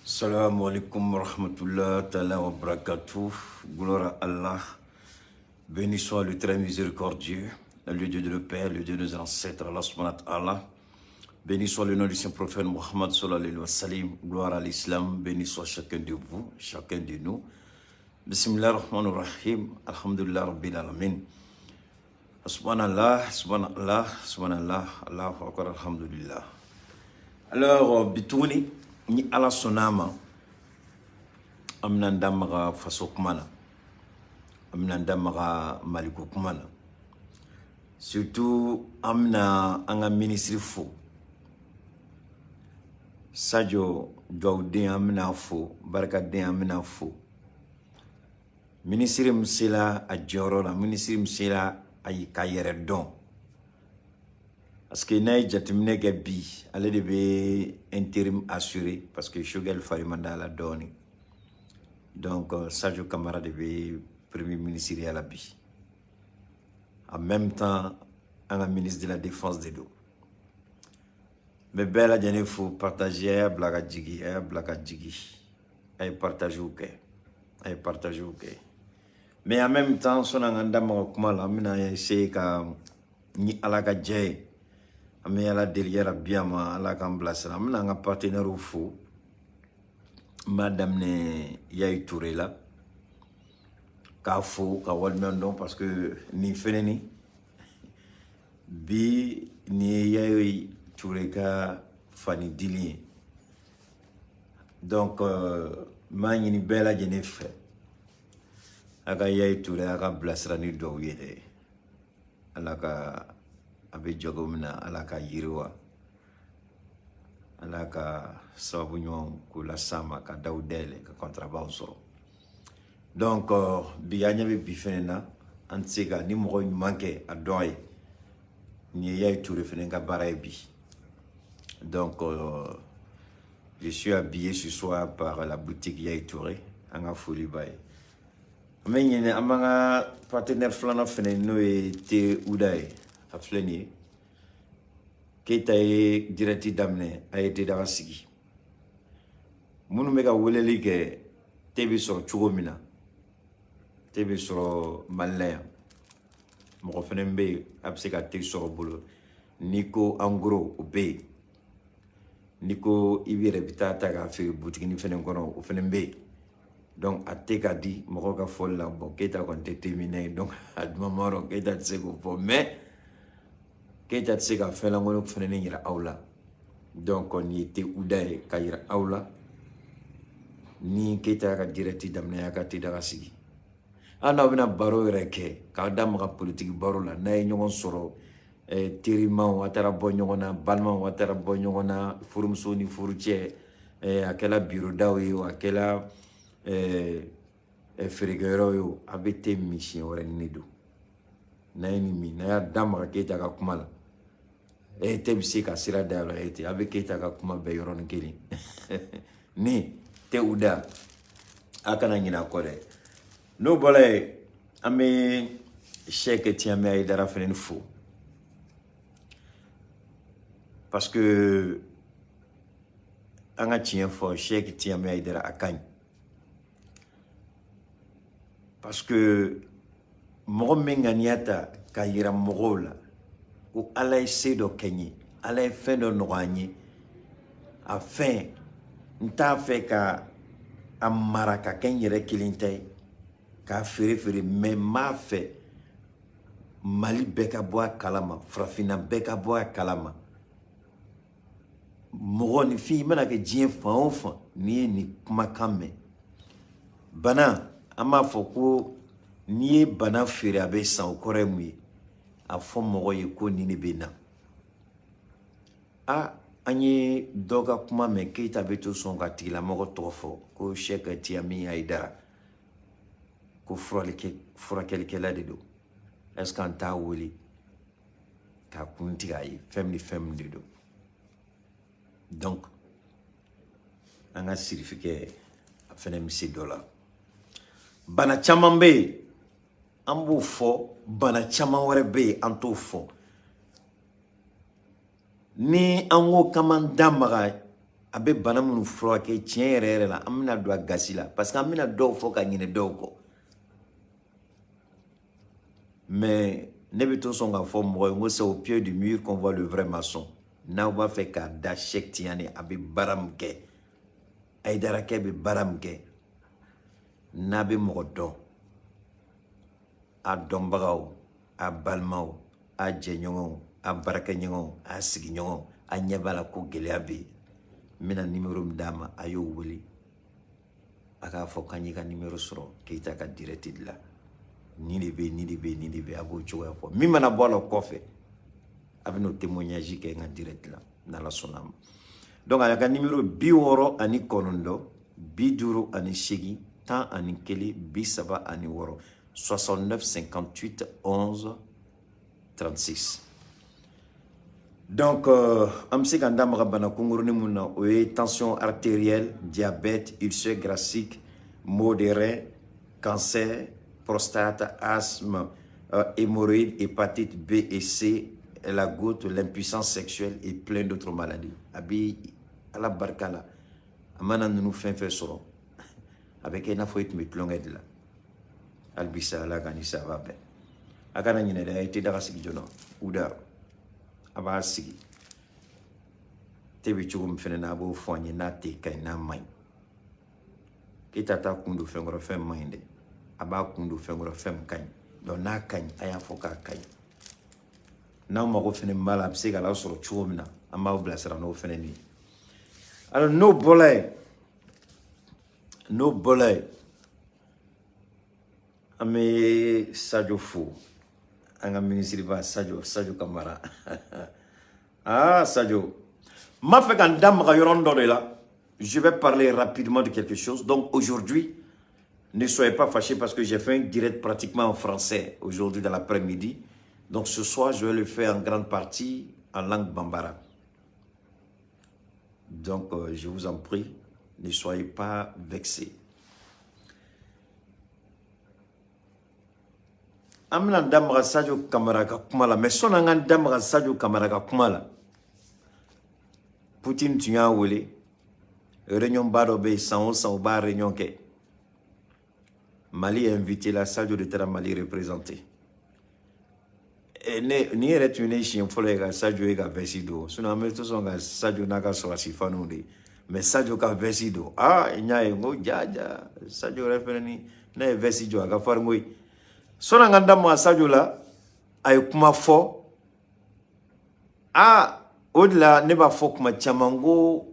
Salam alaikum wa rahmatullah ta'ala wa barakatuh. Gloire à Allah. Béni soit le très miséricordieux, le Dieu de nos pères, le Dieu de nos ancêtres, Allah subhanahu wa ta'ala. Béni soit le nom du Saint-Prophète Muhammad sallallahu alayhi wa sallam. Gloire à l'islam. Béni soit chacun de vous, chacun de nous. Bismillah ar-Rahman ar-Rahim. Alhamdulillah Rabbil Alamin. Subhanallah, subhanallah, subhanallah, Allahu akbar, alhamdulillah. Alors, bitouni, ni ala sonama, amna ndamaga faso kumana, amna ndamaga maliko kumana. Surtout, amna anga ministre fo. Sadio Dwaoudin amna fo, Barakadin amna fo. Ministre msila a Djorola, ministre msila ay kayere don. Parce que n'a jatimine gabi, elle devait intérim assuré parce que Shogel Farimanda la donné. Donc Sadio Kamara devait premier ministre à la bi. En même temps, un ministre de la défense des dos. Mais belle il faut partager à blaga djigi, à partager au quai, à partager au quai. Mais en même temps, son angandama kumala, mina essayer ka ni alaka jay. Ame ala derrière biama ala kamblasra mina nga partenaire au fou madame ne Yaya Touré là ka fou ka walmandon parce que ni feneni bi ni Yaya Touré ka fani dili donc mani ni bela jenef aga Yaya Touré aga blasra ni do yede ala ka abe jogomina alaka yiriwa alaka sababu nyon kula sama ka daudele ka contraband soro donc biyanya be bifena antsega ni mo manke adoy ni Yaya Touré fenen ka baray bi donc je suis habillé ce soir par la boutique Yaya Touré anga foli bay mais ñene amanga partenaire flana fenen no te uday Afleni Keita ye direct damne a été dans sigi munu mega weleli ke tebi so chugomina tebi so malaya mo fenembe abseka te so bolo niko en gros obe niko ibire bitata ga fe boutique ni fenen kono o fenembe donc ateka di mo ka folla bon Keita kon te terminé donc adma moro Keita tsego po mais Keita tsega fela ngono fenene ngira aula donc on était uday kayira aula ni Keita ka direct damna ya ka tidara sigi ana bina baro reke ka dam ka politique baro la nay ñongon soro terima watara bo ñongona balma watara bo ñongona forum soni fourtier akela bureau dawi akela frigero yo abete mission ore nido nay ni mi na dam ka Keita ka kumala te bisi ka sira dalo ete avec Keita ka kuma be yoron kili ni te uda akana nyina kore no bolay ame Cheikh Tiamé Aidara fenen fou parce que anga tien fo Cheikh Tiamé Aidara akany parce que mo menganiata kayira mogola ou alay sedo kenyi alay fendo noanyi afin nta fe ka amaraka kenyere kilinte ka fere me ma fe mali beka boa kalama frafina beka boa kalama mogoni fi mana ke jien fa ni kuma kamme bana ama foko ni bana fere abe san okore mu a fo mogo ye ko nini bena a anye doga kuma me Keita beto son ka tigila mogo tofo ko Cheikh Tiamé Aidara ko fura kelke la de do est-ce qu'on ta woli ka kuntiga yi fem de do donc anga sirifike afene misi dola bana chamambe ambo fo bana chama wore be anto fo ni anwo kamanda maga abe bana minnu furakɛ tiɲɛ yɛrɛ yɛrɛ la an bɛna don a gasi la parce que an bɛna dɔw fɔ ka ɲinɛ dɔw kɔ mais ne bɛ to sɔn k'a fɔ mɔgɔ ye n ko c'est au pied du mur qu'on voit le vrai maçon n'aw b'a fɛ k'a da Cheikh Tidiane a bɛ baara min kɛ Aïdara kɛ bɛ baara min kɛ n'a bɛ mɔgɔ dɔn a dɔnbagaw a balimaw a jɛɲɔgɔnw a baarakɛɲɔgɔnw a sigiɲɔgɔnw a ɲɛ b'a la ko gɛlɛya bɛ yen n bɛna numéro min d'a ma a y'o wele a k'a fɔ k'an y'i ka numéro sɔrɔ Keita ka direct dilan ni de bɛ ni de bɛ ni de bɛ a b'o cogoya fɔ min mana bɔ a la kɔfɛ a bɛ n'o témoignage kɛ n ka direct la n'Ala sɔnna a ma donc a ka numéro 69 58 11 36 69 58 11 36 donc an bɛ se ka n da maga bana kunkurunin mun na o ye tension artérielle diabète ulcère gastrique maux de rein cancer prostate asthme hémorroïdes hépatite B et C la goutte l'impuissance sexuelle et plein d'autres maladies abi ala barika la a mana ninnu fɛn fɛn sɔrɔ a bɛ kɛ i n'a fɔ i tun bɛ tulonkɛ de la hali bi sa ala ka ni saba bɛɛ a kana ɲinɛ dɛ a tɛ daga sigi joona uda a b'a sigi te bɛ cogo min fɛnɛ na a b'o fɔ an ye n'a tɛ ka ɲi n'a man ɲi Keita t'a kun don fɛn kɔrɔ fɛn man ɲi dɛ a b'a kun don fɛn kɔrɔ fɛn min ka ɲi donc n'a ka ɲi a y'a fɔ k'a ka ɲi n'aw mago fɛnɛ b'a la a bɛ se ka l'aw sɔrɔ cogo min na an b'aw bilasira n'o fɛnɛ ni alors n'o bɔla yen an bɛ Sadio fo an ka ministre ba Sadio Kamara ah Sadio m'a fɛ ka n da maga yɔrɔnin dɔ de la je vais parler rapidement de quelque chose donc aujourd'hui ne soyez pas fâchés parce que j'ai fait un direct pratiquement en français aujourd'hui dans l'après-midi donc ce soir je vais le faire en grande partie en langue bambara donc je vous en prie ne soyez pas vexés an bɛna da maga Sadio Kamara ka kuma la mais sɔnni an ka da maga Sadio Kamara ka kuma la Poutine tun y'a wele réunion ba dɔ bɛ yen san o san u b'a réunion kɛ Mali est invité la Sadio de taara Mali représenté ni yɛrɛ tun ye ne siɲɛ fɔlɔ ye ka Sadio ye ka vɛsi don sinon an bɛ to sɔn ka Sadio n'a ka sɔrɔsi faniw de mais Sadio ka vɛsi don ah n y'a ye n ko ja Sadio yɛrɛ fɛnɛ ni n'a ye vɛsi jɔ a ka farin koyi sɔnni an ka da maga Sadio la a ye kuma fɔ ah o de la ne b'a fɔ kuma caman ko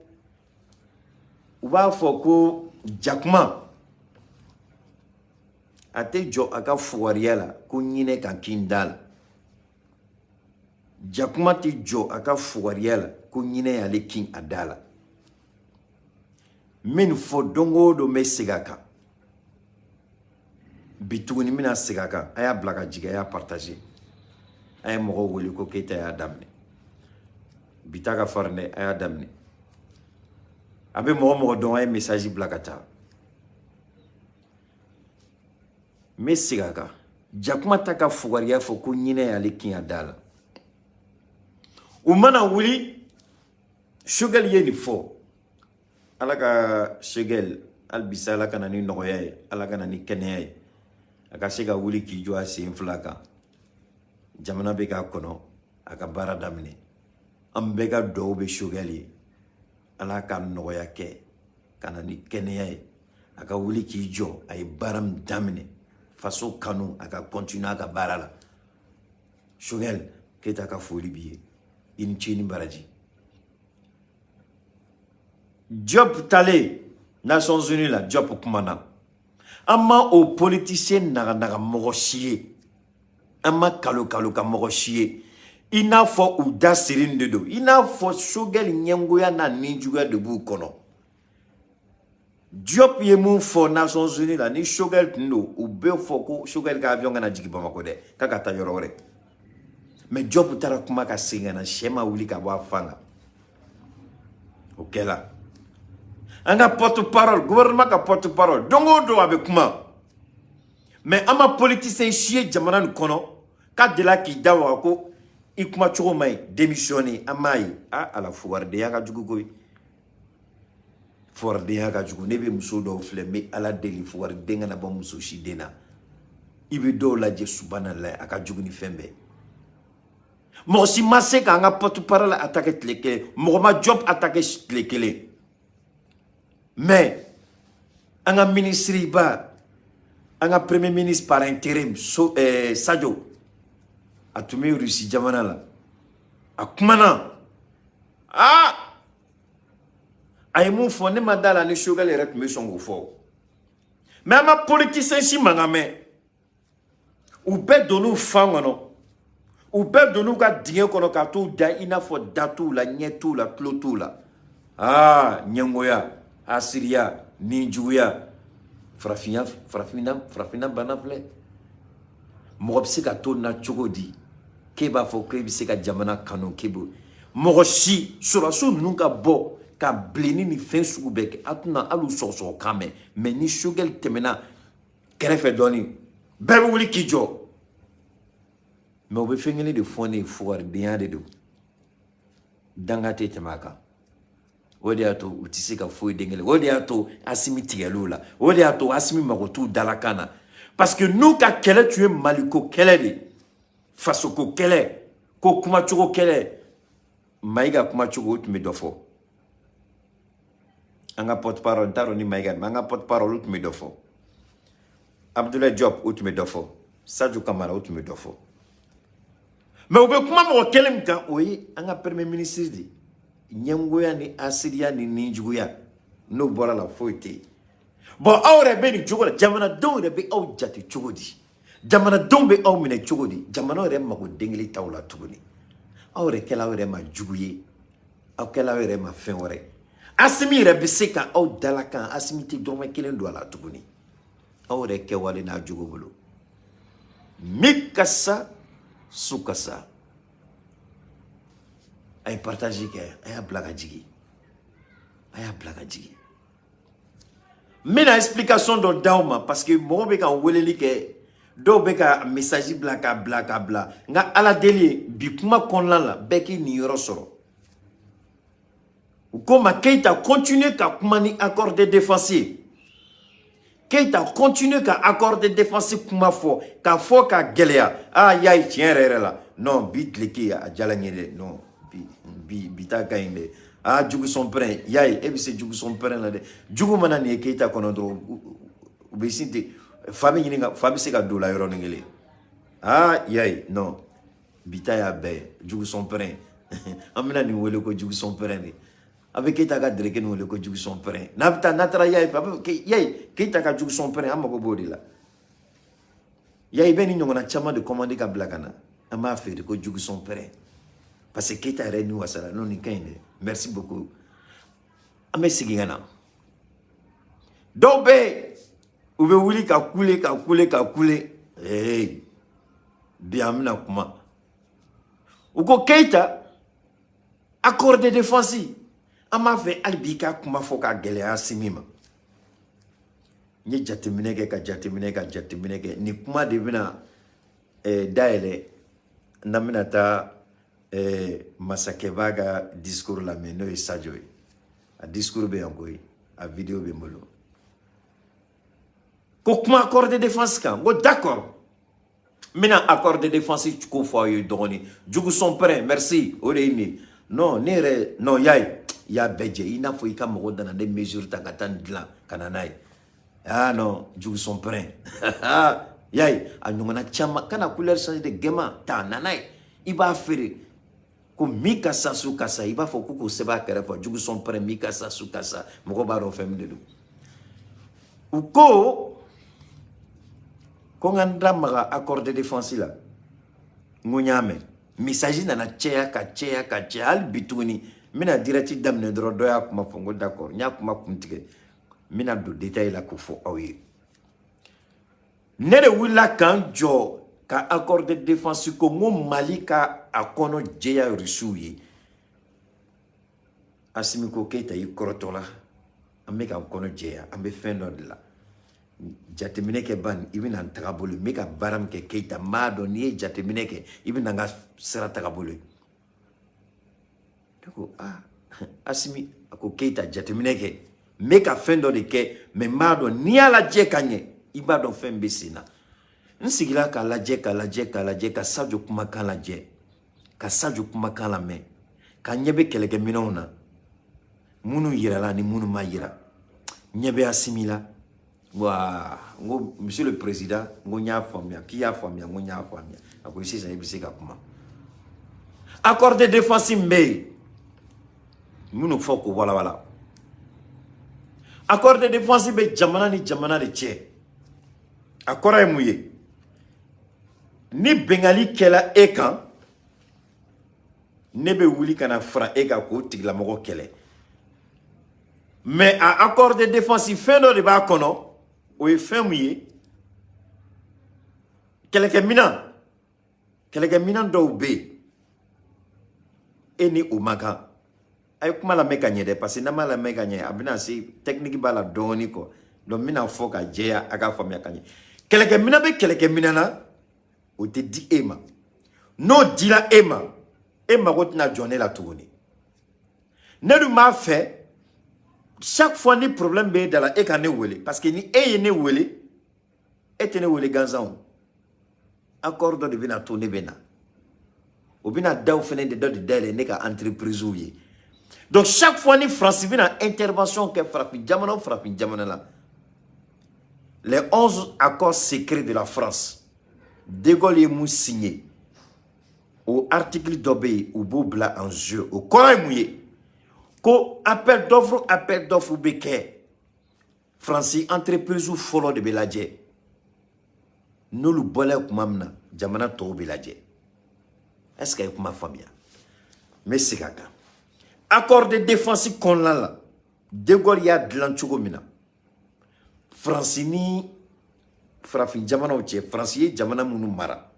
u b'a fɔ ko jakuma a tɛ jɔ a ka fugariya la ko ɲinɛ ka kin da la jakuma tɛ jɔ a ka fugariya la ko ɲinɛ y'ale kin a da la min fɔ don o don bɛ segin a kan bi tuguni mina segin a kan a y'a bila ka jigin a y'a partager a ye mɔgɔw wele ko Keita y'a daminɛ bi ta ka farin dɛ a y'a daminɛ a bɛ mɔgɔ dɔn a ye message bila ka taa n bɛ segin a kan jakuma ta ka fugariya fɔ ko ɲinɛ y'ale kin a da la u mana wuli Choguel ye nin fɔ ala ka Choguel hali bisa ala ka na ni nɔgɔya ye ala ka na ni kɛnɛya ye a ka se ka wuli k'i jɔ a sen fila kan jamana bɛ k'a kɔnɔ a ka baara daminɛ an bɛɛ ka duwawu bɛ Choguel ye ala ka nɔgɔya kɛ ka na ni kɛnɛya ye a ka wuli k'i jɔ a ye baara min daminɛ faso kanu a ka continuer a ka baara la Choguel Keita ka foli b'i ye i ni ce ni baraji Diop talen Nations Unies la Diop kumana an ma o politicien naga mɔgɔ si ye an ma kalo ka mɔgɔ si ye i n'a fɔ u da siri de don i n'a fɔ Choguel ɲɛngoya n'a ninjuguya de b'u kɔnɔ Diop ye mun fɔ Nations Unies la ni Choguel tun don u bɛ fɔ ko Choguel ka avion kana jigin Bamako dɛ k'a ka taa yɔrɔ wɛrɛ mais Diop taara kuma ka segin ka na sɛ ma wuli ka bɔ a fan kan o kɛla an ka porte-parole gouvernement ka porte-parole don o don a bɛ kuma mais an ma politicien si ye jamana nin kɔnɔ k'a delila k'i da waga ko i kuma cogo man ɲi démissionner an m'a ye ah ala fugaridenya ka jugu koyi fordenya ka jugu ne be muso do fle me ala deli fordenga na ba muso shi dena ibe do la je subhanallah aka jugu ni fembe mo si masse ka nga porte parole attaquer tleke mo ma job attaquer tlekele mais anga ministre ba anga premier ministre par intérim Sadio atumi Russie jamana la akumana ay mon fo ne madala ne shogal ret me songo fo mais ma politicien si mangame ou be donu fangono ou be donu ka dinge kono ka to da ina fo datu la nyetu la klotu la nyangoya asiria ninjuya frafina banafle mo bisi ka to na chogodi ke ba fo ke bisi ka jamana kanu kebo mo si surasu nunka bo ka bleni ni fen sugu beke atuna alu so kame mais ni shugel temena kerefe doni bebe wuli kijo mais obe fengeli de fone fuar bien de do dangate temaka odi ato utisika foi dengele odi ato asimi tigelula odi ato asimi magotu dalakana parce que nous ka kele tu es maliko kele de fasoko kele ko kuma chugo kele maiga kuma chugo utme dofo anga porte-parole taro ni maiga anga porte-parole utme dofo Abdoulaye Diop utme dofo Sadio Kamara utme dofo mais obe kuma mo kelem kan oyi anga premier ministre di nyangoya ni asiria ni ninjuya no bola la foite bon awre be ni jogola jamana don re be aw jati chogodi jamana don be aw mine chogodi jamana re ma ko dengeli tawla tuguni awre kela awre ma juguye aw kela awre ma fenwore asimi re be seka aw dalakan asimi ti dorme kelen do ala tuguni awre ke wale na jugobolo mikasa sukasa ay partager ke ay blaga jigi mina explication do dauma parce que mo be kan weleli ke do be ka message blaka nga ala deli bi kuma konla la beki ni yoro soro ukoma Keita continue ka kuma ni accord de défensif Keita continue ka accord de défensif kuma fo ka gelea yai tienre la non bit leki a jalanyede non bita kainde jugu son pren yai ebise jugu son pren la de jugu manani Keita kono do ubisinte fami nyinga fami se ka dola yoro ngele yai non bita ya be jugu son pren amina ni wele ko jugu son pren ni avec Keita ka dreke ni wele ko jugu son pren nabta natara yai Keita ka jugu son pren amako bodi la yai beni nyongona chama de commander ka blakana ama faire ko jugu son pren parce que Keita reni wasala non ni kainde merci beaucoup ame sigingana dobe ube wuli ka kule biamna kuma uko Keita accord de défense ama fe albika kuma foka gelea simima ni jatemineke ni kuma de bina daele namina ta Masakevaga discours la meno e Sadio a discours be yangoy a vidéo be molo ko kuma accord de défense kan go d'accord mina accord de défense ko fo yo doni jugu son prêt merci oreini non nere non ya beje ina fo ika mo dana des mesures takatan dla kananai non jugu son prêt yai anyongana chama kana couleur changer de gema ta nanai iba fere ko mika sasu kasa iba fo kuko seba kere fo jugu son prêt mika sasu kasa moko baro fem de do uko ko ngandra maga accord de défense la ngunyame message na cheya ka al bituni mina direct damne dro doya kuma fongo d'accord nya kuma kuntige mina do détail la ko fo awi nere wila kan jo ka accord de défense ko mo Mali ka akono jeya risuyi asimi ko Keita yi korotola ambe ka akono jeya ambe fendo de la jatemineke ban ibina tagabolo meka baram ke Keita mado ni jatemineke ibina nga sera tagabolo ko asimi ko Keita jatemineke mais ka fɛn dɔ de kɛ mais m'a dɔn n'i y'a lajɛ ka ɲɛ i b'a dɔn fɛn bɛ sen na n sigila k'a lajɛ ka Sadio kumakan lajɛ ka Sadio kumakan lamɛn ka ɲɛ bɛ kɛlɛkɛminɛnw na minnu yirala ni minnu ma yira ɲɛ bɛ Asimi la wa n ko monsieur le président n ko n y'a faamuya k'i y'a faamuya n ko n y'a faamuya a ko sisan i bɛ se ka kuma accord de défense min bɛ yen minnu fɔ k'o walawala accord de défense bɛ jamana ni jamana de cɛ a kɔrɔ ye mun ye ni bɛngali kɛla e kan ne bɛ wuli ka na fara e kan k'o tigilamɔgɔ kɛlɛ mais a accord de défense fɛn dɔ de b'a kɔnɔ o ye fɛn mun ye kɛlɛkɛminɛn dɔw bɛ yen e ni o man kan a ye kuma lamɛn ka ɲɛ dɛ parce que n'a ma lamɛn ka ɲɛ a bɛna se technique b'a la dɔɔni kɔ donc n bɛna fɔ ka jɛya a ka faamuya ka ɲɛ kɛlɛkɛminɛn bɛ kɛlɛkɛminɛn na o tɛ di e ma n'o dira e ma e mago tɛna jɔ ne la tuguni ne dun b'a fɛ chaque fois ni problème b'e da la e ka ne wele parce que ni e ye ne wele e tɛ ne wele gansan o accord dɔ de bɛna to ne bɛ na o bɛna daw fɛnɛ de dɔ de dayɛlɛ ne ka entreprise ye donc chaque fois ni France bɛna intervention kɛ farafin jamana la les 11 accords secrets de la France De Gaulle ye mun signé o article dɔ bɛ yen u b'o bila en jeu o kɔrɔ ye mun ye ko appel d'offre bɛ kɛ France entreprise fɔlɔ de bɛ lajɛ n'olu bɔla kuma min na jamana tɔw bɛ lajɛ est-ce que a ye kuma faamuya n bɛ segin a kan accord de défense kɔnɔna la De Gaulle y'a dilan cogo min na France ni farafin jamanaw cɛ France ye jamana minnu mara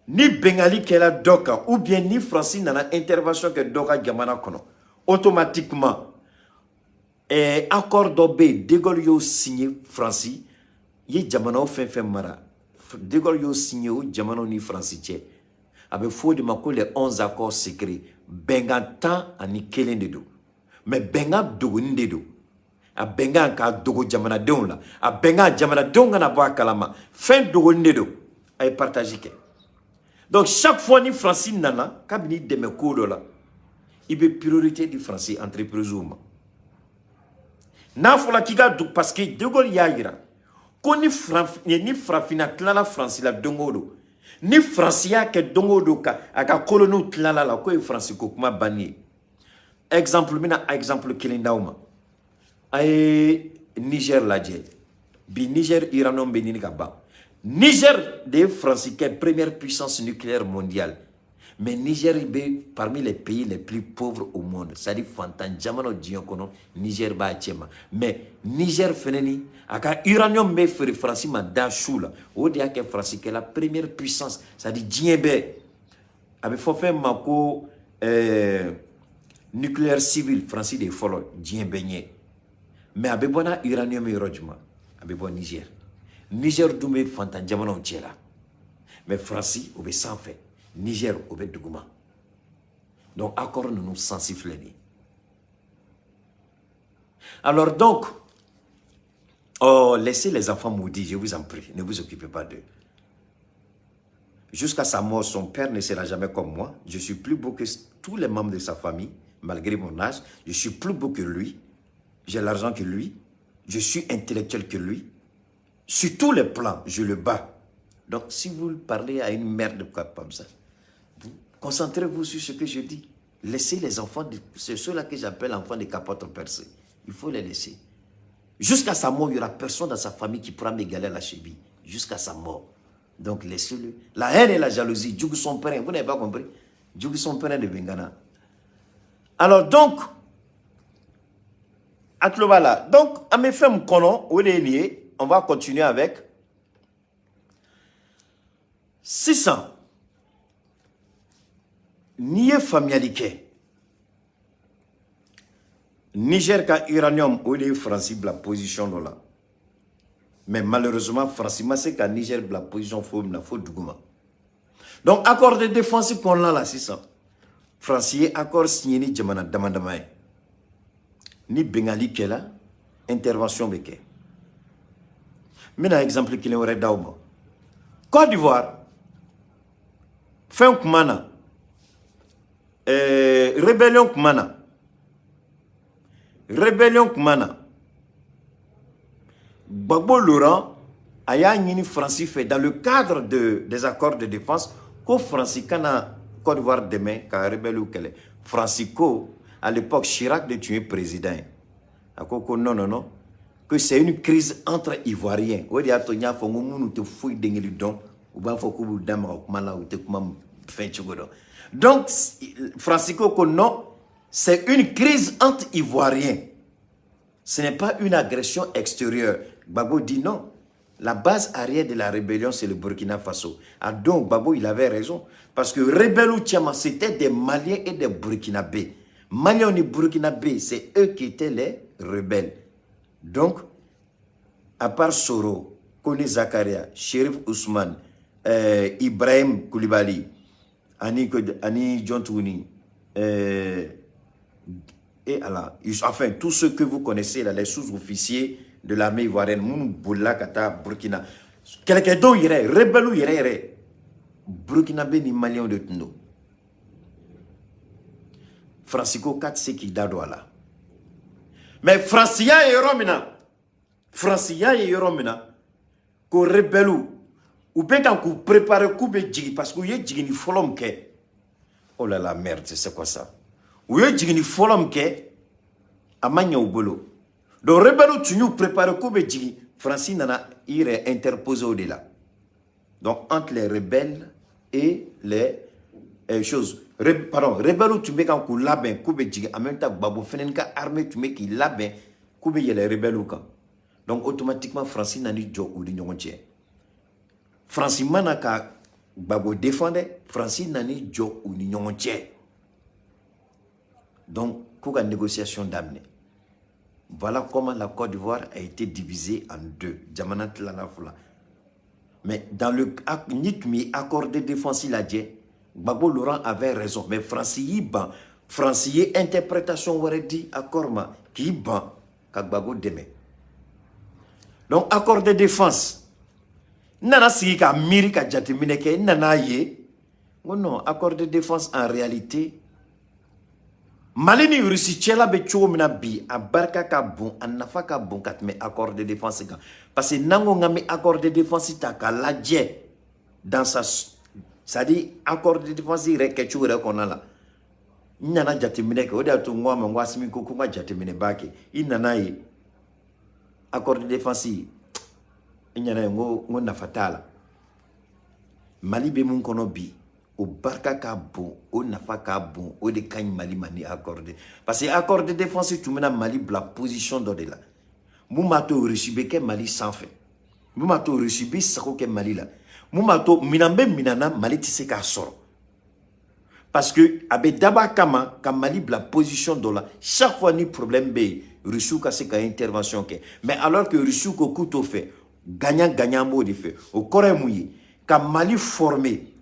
ni bɛngali kɛla dɔ kan ou bien ni France nana intervention kɛ dɔ ka jamana kɔnɔ automatiquement accord dɔ bɛ yen De Gaulle y'o signé France ye jamanaw fɛn fɛn mara De Gaulle y'o signé o jamanaw ni France cɛ a bɛ fɔ o de ma ko les 11 accords secrets bɛnkan 11 de don mais bɛnkan dogoni de don a bɛnkan k'a dogo jamanadenw la a bɛnkan jamanadenw kana bɔ a kalama fɛn dogoni de don a ye partage kɛ donc chaque fois ni France nana kabini dɛmɛ ko dɔ la i bɛ priorité di France entreprise ma n'a fɔra k'i ka dug parce que De Gaulle y'a jira ko ni farafinna tilala France la don o don ni France y'a kɛ don o don a ka colonies tilala la ko ye France ko kuma banni ye exemple mina exemple kelen d'aw ma a ye Niger lajɛ bi Niger uranium bɛ ɲini ka ban Niger de ye France kɛ première puissance nucléaire mondiale mais Niger est parmi les pays les plus pauvres au monde c'est-à-dire fantan jamana diɲɛ kɔnɔ Niger b'a cɛ ma mais Niger fɛnɛ ni a ka uranium bɛ feere France ma da su la o de y'a kɛ France kɛ la première puissance c'est-à-dire diɲɛ bɛɛ a bɛ fɔ fɛn ma ko nucléaire civil France de fɔlɔ diɲɛ bɛɛ ɲɛ mais a bɛ bɔ na uranium yɔrɔ jumɛn a bɛ bɔ Niger Niger dun bɛ fantan jamanaw cɛ la mais France o bɛ sanfɛ Niger au bɛ duguma donc accord ninnu sansi filɛ nin ye alors donc laissez les enfants maudits je vous en prie ne vous occupez pas d'eux jusqu'à sa mort son père ne sera jamais comme moi je suis plus beau que tous les membres de sa famille malgré mon âge je suis plus beau que lui j'ai l'argent que lui je suis intellectuel que lui sur tous les plans je le bats donc si vous parlez à une merde comme ça concentrez-vous sur ce que je dis. Laissez les enfants, c'est ceux-là que j'appelle enfants de capote percée. Il faut les laisser. Jusqu'à sa mort, il n'y aura personne dans sa famille qui pourra m'égaler à la cheville. Jusqu'à sa mort. Donc laissez-le. La haine et la jalousie, Djougou son père, vous n'avez pas compris? Djougou son père de Bengana. Alors donc, Atlobala. Donc, à mes femmes, on va continuer avec 600. Ni ye faamuyali kɛ Niger ka uranium o de ye France bila position dɔ la mais malheureusement France ma se ka Niger bila position fo mina fo duguma donc accord de défense kɔnɔna la sisan France ye accord signé ni jamana dama dama ye ni Bengali kela intervention beke. Maintenant exemple qu'il aurait d'Auma. Côte d'Ivoire fin kumana rébellion kumana Gbagbo Laurent aya ñini Franci fait dans le cadre des accords de défense ko Franci kana Côte d'Ivoire demain ka rebelle ou kele Francisco à l'époque Chirac de tuer président akoko non que c'est une crise entre Ivoiriens o dia to nya fo ngunu te fouy dengeli don ou ba fo ko bu dama mala ou te kuma fin chugodo. Donc Francisco ko non, c'est une crise entre Ivoiriens. Ce n'est pas une agression extérieure. Gbagbo dit non. La base arrière de la rébellion, c'est le Burkina Faso. Ah donc, Gbagbo, il avait raison. Parce que Rebellou Tchama, c'était des Maliens et des Burkinabés. Maliens et Burkinabés, c'est eux qui étaient les rebelles. Donc, à part Soro, Kone Zakaria, Chérif Ousmane, Ibrahim Koulibaly, Ani Djontouni, et alors, enfin, tous ceux que vous connaissez, là, les sous-officiers de l'armée ivoirienne, Mounou Boula Kata, Burkina, quelqu'un d'autre irait, rebelle irait, Burkinabé ni Malien de Tundo. Francisco 4 c'est qui d'Adoua là. Mais Francia et Romina, ko rebelle ou bien quand vous préparez coupe djigi parce que vous y djigi ni folom ke. Oh là là, merde, c'est quoi ça? Vous y djigi ni folom ke. Amanya ou bolo. Donc rebelle tu nous prépares coupe djigi. Francine nana irait interposer au-delà. Donc entre les rebelles et les choses. Pardon, rebelle tu mets quand vous labin coupe djigi. En même temps, Babo Fenenka armée tu mets qui labin coupe y les rebelles ou quand. Donc automatiquement Francine nani jo ou d'union tiers. Francine manaka Babo défendait, Francine nani jo ou d'union tiers. Donc, pour la négociation d'amener. Voilà comment la Côte d'Ivoire a été divisée en deux. Mais dans le accord de défense, il a dit, Gbagbo Laurent avait raison. Mais Francis interprétation aurait dit accord qui ban Gbagbo demain. Donc accord de défense. Nana si ka miri ka jatemine ke nana ye. Non, accord de défense en réalité. Malini Russie tchela be chomina bi a barka ka bon a nafa ka bon kat me accord de défense kan parce que nango ngami accord de défense ta ka ladje dans sa ça dit accord de défense re ke chura konala nyana jatemine ke oda to ngwa ngwa simi ko kuma jatemine bake inana yi accord de défense nyana ngo nafatala Mali be mun kono bi au barka ka bon, au nafa ka bon, au de kany Mali mani accordé. Parce que accord de défense, tu mets Mali la position d'au-delà. Moumato Rishibeke Mali sans fait. Moumato Rishibi Sakoke Mali là. Moumato Minambe Minana Mali tisse ka sort. Parce que avec d'abord kama Mali la position d'au-delà. Chaque fois ni problème be Rishou ka se ka intervention ke. Mais alors que Rishou ko couteau fait gagnant mot de fait. Au Corée mouillé ka Mali formé.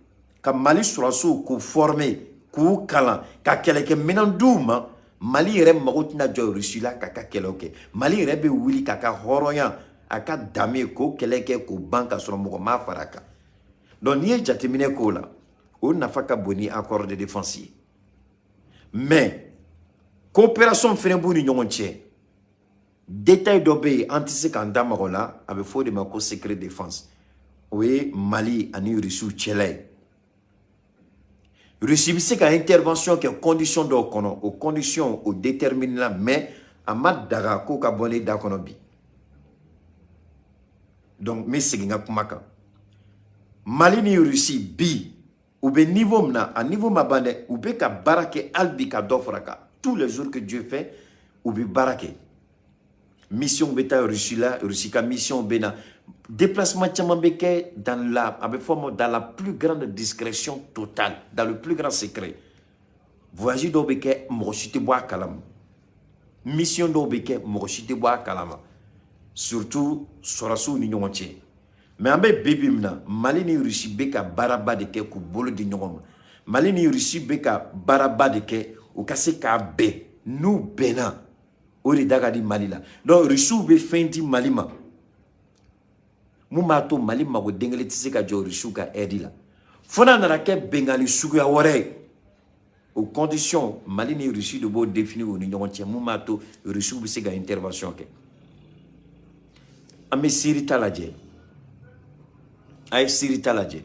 Ka Mali surasu ko formé ko kala ka keleke menandouma Mali re magotina jo Rusila ka keloke Mali re be wili ka horoya aka dame ko keleke ko banka sur mo ma faraka donc ni jatemine ko la on n'a pas ka boni accord de défense mais coopération fenembu ni nyonche détail d'obé antise kan damarola avec faux de mako secret défense oui Mali ani Rusu chele Russie c'est qu'à intervention qui est condition d'okono aux conditions au déterminant mais amad daga ko ka bonné d'akonobi donc mais c'est nga kumaka Mali ni Russie bi ou be niveau na à niveau mabane ou be ka barake albi ka dofraka tous les jours que Dieu fait ou be barake mission beta Russie là Russie ka mission bena déplacement tchamambeke dans la plus grande discrétion totale, dans le plus grand secret. Voyage d'obeke mochite bois kalam. Mission d'obeke mochite bois kalama. Surtout sorasu ni nyonche. Mais ambe bibimna Mali ni Russie beka baraba de ke ku bolo di nyom. Mali ni Russie beka baraba de ke ou kase ka be nous bena Ori daga di Mali la. Donc Russie be fenti Mali ma. Mumato Mali ma go dengeli tise ka jo Russie ka aide la. Fona na ke bengali sugu ya wore. Aux conditions Mali ni Russie de beau définir au niveau entier Mumato Russie be se ga intervention ke. Ame Siri talaje. Ay Siri talaje.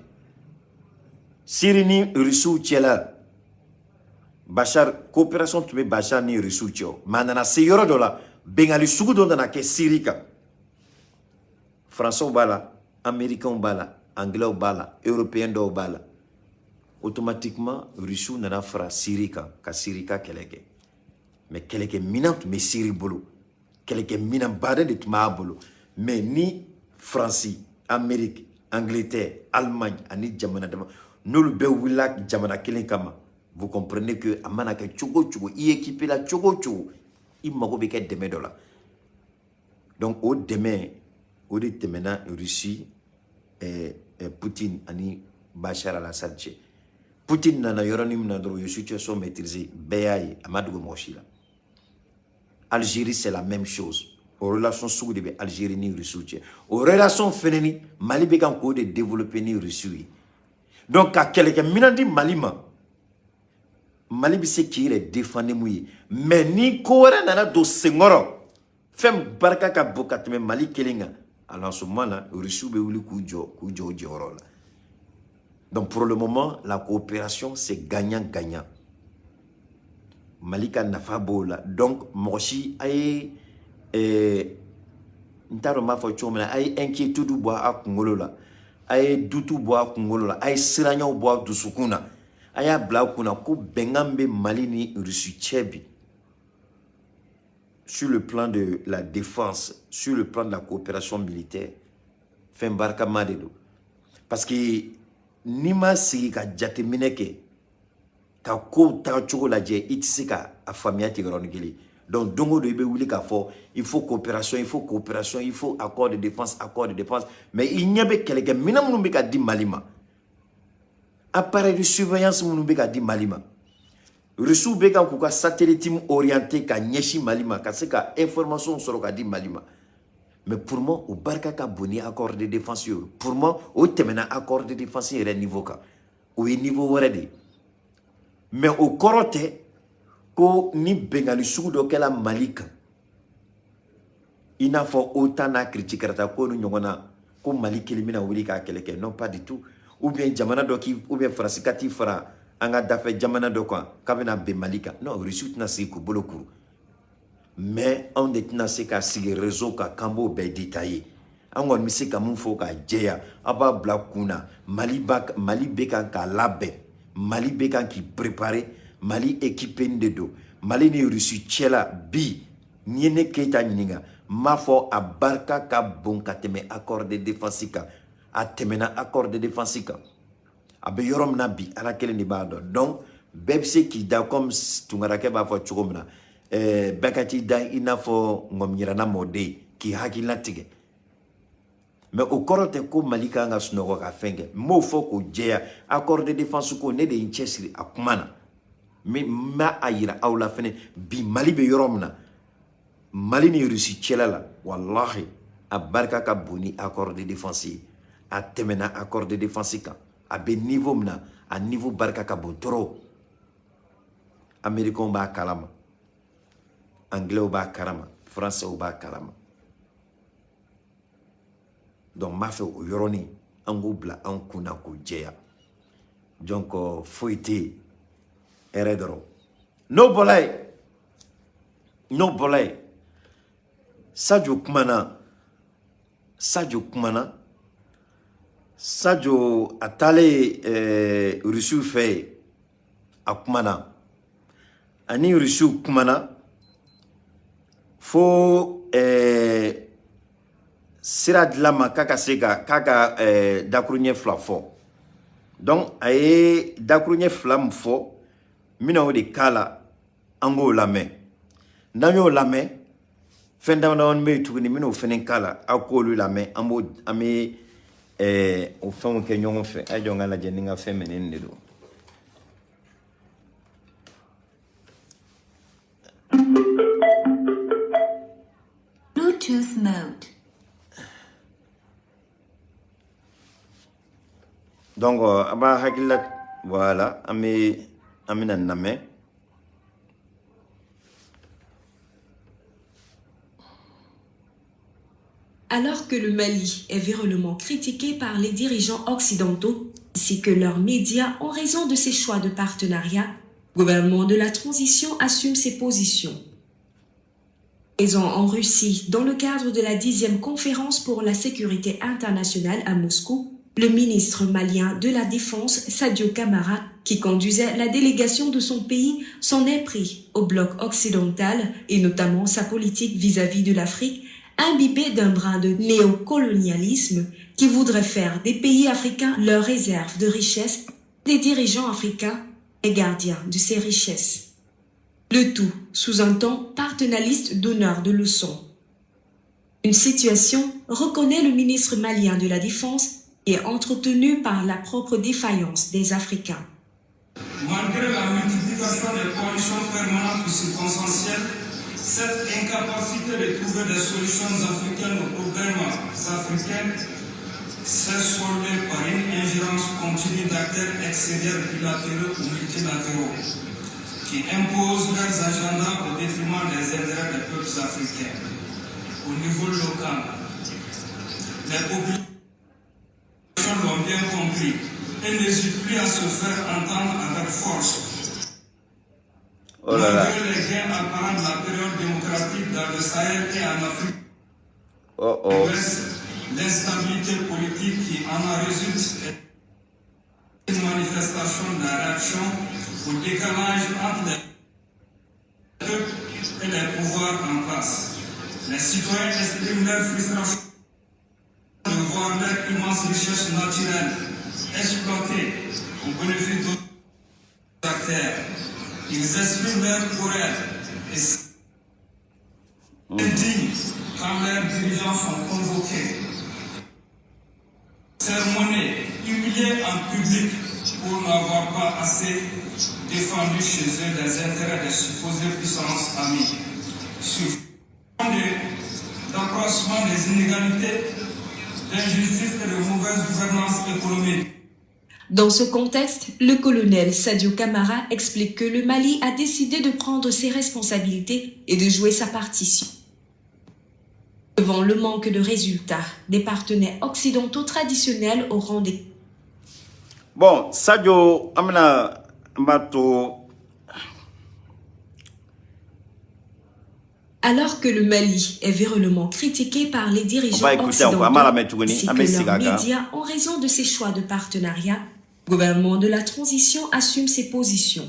Siri ni Russie tiela. Bachar coopération tube Bachar ni Russie tio. Manana se yoro dola bengali sugu do na ke Siri ka. Français bala, Américain bala, Anglais bala, Européen do bala. Automatiquement, Russie nana fera Sirika, ka Sirika keleke. Mais keleke minant me Siri bolo. Keleke minant bade de tuma bolo. Mais ni France, Amérique, Angleterre, Allemagne, ani jamana dama. Nul be wila jamana kelen kama. Vous comprenez que amana ke chogo chogo, i équipé la chogo chogo. I mago be ke deme dola. Donc au demain au déterminant Russie Poutine ani Bachar al-Assad. Poutine nana yoronim nadro yo situation maîtrisée Béaï Amadou Mochila. Algérie c'est la même chose. Aux relations sous de Algérie ni Russie. Aux relations fénini Mali be kan ko de développer ni Russie. Donc à quelqu'un minandi Malima Mali bi se qui est défendre mouyi mais ni ko nana do sengoro fem barka ka bokat me Mali kelinga. Alors en ce moment-là, Russie be wuli kujo jorola. Donc pour le moment, la coopération c'est gagnant-gagnant. Malika nafa bola. Donc moshi ay ntaro ma fo chomna ay inquiétude boa akungolo la. Ay dutu boa akungolo la. Ay siranyo boa dusukuna. Aya bla kuna ko bengambe Mali ni Russie chebi. Sur le plan de la défense, sur le plan de la coopération militaire, fait un barka madedo. Parce que nima si ka jate mineke ka ko ta chogo la je itisi ka afamia tigronigeli. Donc dongo de ibe wuli ka fo il faut coopération, il faut accord de défense. Mais il n'y a pas quelqu'un mina munumbe ka di Malima. Appareil de surveillance munumbe ka di Malima. Russie be kan kuka satellite orienté ka nyeshi Malima ka se ka information soro ka di Malima. Mais pour moi au barka ka boni accord de défense yo. Pour moi au temena accord de défense est niveau ka. Au niveau warade. Mais au korote ko ni bengali sugu do kala Malika. Ina fo autant na critique ta ko nyongona ko Mali kelimina wuli ka keleke non pas du tout. Ou bien jamana do ki ou bien frasikati fara anga dafe jamana do quoi kabina be Malika non Russie na si ko bolokuru mais on est na se ka si réseau ka kambo be détaillé angon mi se ka mun fo ka jeya aba blakuna Mali beka ka labe Mali beka qui préparer Mali équipé ndedo Mali ni Russie chela bi niene keta nyinga mafo abarka ka bon ka teme accord de défense ka atemena accord de défense ka abe yorom nabi ala kele ni bado donc bebse ki da comme tungarake ba fo chugomna bakati da ina fo ngomnyira na mode ki hakila tige mais au korote ko Malika nga sunogo ka fenge mo fo ko jeya accord de défense ko ne de inchesri akumana mais ma ayira awla fene bi Mali be yoromna Mali ni Russie chelala wallahi abarka ka boni accord de défense a temena accord de défense ka à niveau mna à niveau barka kabotoro américain ba kalama anglais ba karama français ba kalama donc ma fait au yoroni ango bla an kuna ko jeya donc foité eredoro no bolay Sadio atale Russie fait akumana ani Russie kumana fo sira de la kaka sega kaka dakrunye flafo donc aye dakrunye flam fo mina o de kala ango lame namyo lame fenda on me tuguni mina o fenen kala akolu lame ambo ame au fond que nous fait ajo ngala jeninga feminine do Bluetooth mode. Donc, voilà, amina name. Alors que le Mali est véritablement critiqué par les dirigeants occidentaux ainsi que leurs médias en raison de ses choix de partenariat, le gouvernement de la transition assume ses positions. Présent en Russie, dans le cadre de la 10e conférence pour la sécurité internationale à Moscou, le ministre malien de la Défense, Sadio Camara, qui conduisait la délégation de son pays, s'en est pris au bloc occidental et notamment sa politique vis-à-vis de l'Afrique, imbibé d'un brin de néocolonialisme qui voudrait faire des pays africains leur réserve de richesses, des dirigeants africains et gardiens de ces richesses. Le tout sous un ton paternaliste donneur de leçons. Une situation, reconnaît le ministre malien de la Défense, est entretenue par la propre défaillance des Africains. Malgré la multiplication des coalitions permanentes ou circonstancielles, cette incapacité de trouver des solutions africaines aux problèmes africains s'est soldée par une ingérence continue d'acteurs extérieurs bilatéraux ou multilatéraux qui imposent leurs agendas au détriment des intérêts des peuples africains. Au niveau local, les populations l'ont bien compris et n'hésitent plus à se faire entendre avec force. Malgré les gains apparents de la période démocratique dans le Sahel et en Afrique de l'Ouest, l'instabilité politique qui en a résulte est une manifestation de la réaction au décalage entre les peuples et les pouvoirs en place. Les citoyens expriment leur frustration de voir leur immense richesse naturelle exploitée au bénéfice d'autres acteurs. Ils expriment leur colère et s'indignent quand leurs dirigeants sont convoqués, sermonnés, humiliés en public pour n'avoir pas assez défendu chez eux les intérêts des supposées puissances amies. Sur fond d'accroissement des inégalités, d'injustice et de mauvaise gouvernance économique. Dans ce contexte, le colonel Sadio Camara explique que le Mali a décidé de prendre ses responsabilités et de jouer sa partition. Devant le manque de résultats des partenaires occidentaux traditionnels au rang des... Bon, Sadio Amna Mbato. Alors que le Mali est véritablement critiqué par les dirigeants occidentaux ainsi que leurs médias en raison de ses choix de partenariat, le gouvernement de la transition assume ses positions.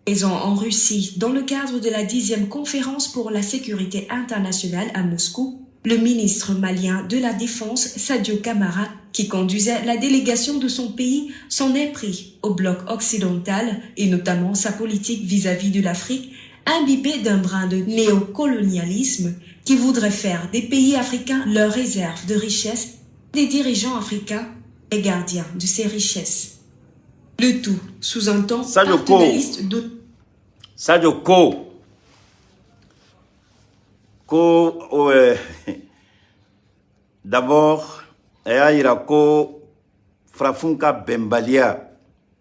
Présent en Russie, dans le cadre de la 10e conférence pour la sécurité internationale à Moscou, le ministre malien de la Défense, Sadio Camara, qui conduisait la délégation de son pays, s'en est pris au bloc occidental et notamment sa politique vis-à-vis de l'Afrique, imbibé d'un brin de néocolonialisme qui voudrait faire des pays africains leur réserve de richesses, des dirigeants africains et gardiens de ces richesses. Le tout sous un ton paternaliste de... Sadio d'abord, ira ko frafunka bembalia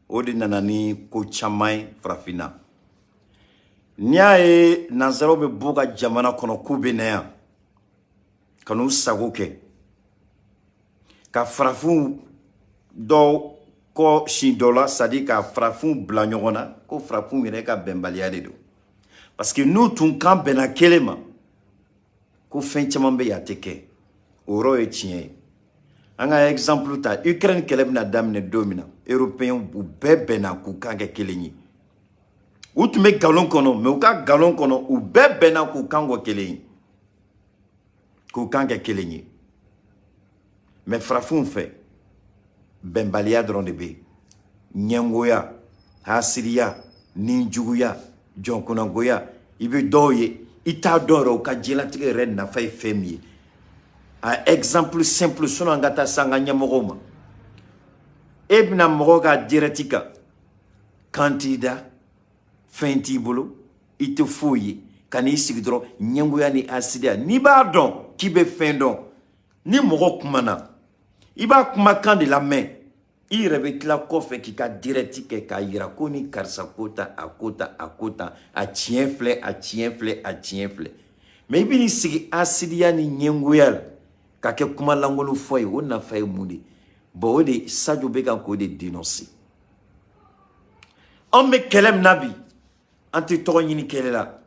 odi nanani ko chamai frafina. Niae Nazarobe boga jamana kono kubenea kanu sagoke ka frafun do ko shindola sadi ka frafun blanyogona ko frafun mire ka bembalia de do parce que nous tun kan bena kelema ko fenchama be yateke oro e tien anga exemple ta Ukraine kelebna damne domina européen bu bebena ku kange kelenyi ou tu mets galon kono mais ou ka galon kono ou bebena ku kango kelenyi ku kange kelenyi mais frafun fait bembalia dron de be nyangoya hasiria ninjuguya jonkunangoya ibe doye ita doro ka jelatige ren na fay femie un exemple simple sono ngata sanga nyamogoma ebna mogoga diretika candidat fenti bolo ite fouye kan'i sigi dɔrɔn ɲɛngoya ni asidiya n'i b'a dɔn k'i bɛ fɛn dɔn ni mɔgɔ kumana i b'a kumakan de lamɛn i yɛrɛ bɛ tila kɔfɛ k'i ka direct kɛ k'a yira ko ni karisa ko ta a ko ta a ko ta a tiɲɛ filɛ a tiɲɛ filɛ a tiɲɛ filɛ mais i bɛ n'i sigi asidiya ni ɲɛngoya la ka kɛ kuma lankolon fɔ ye o nafa ye mun de bon o de Sadio bɛ kan k'o de dénoncer an bɛ kɛlɛ min na bi an tɛ tɔgɔ ɲini kɛlɛ la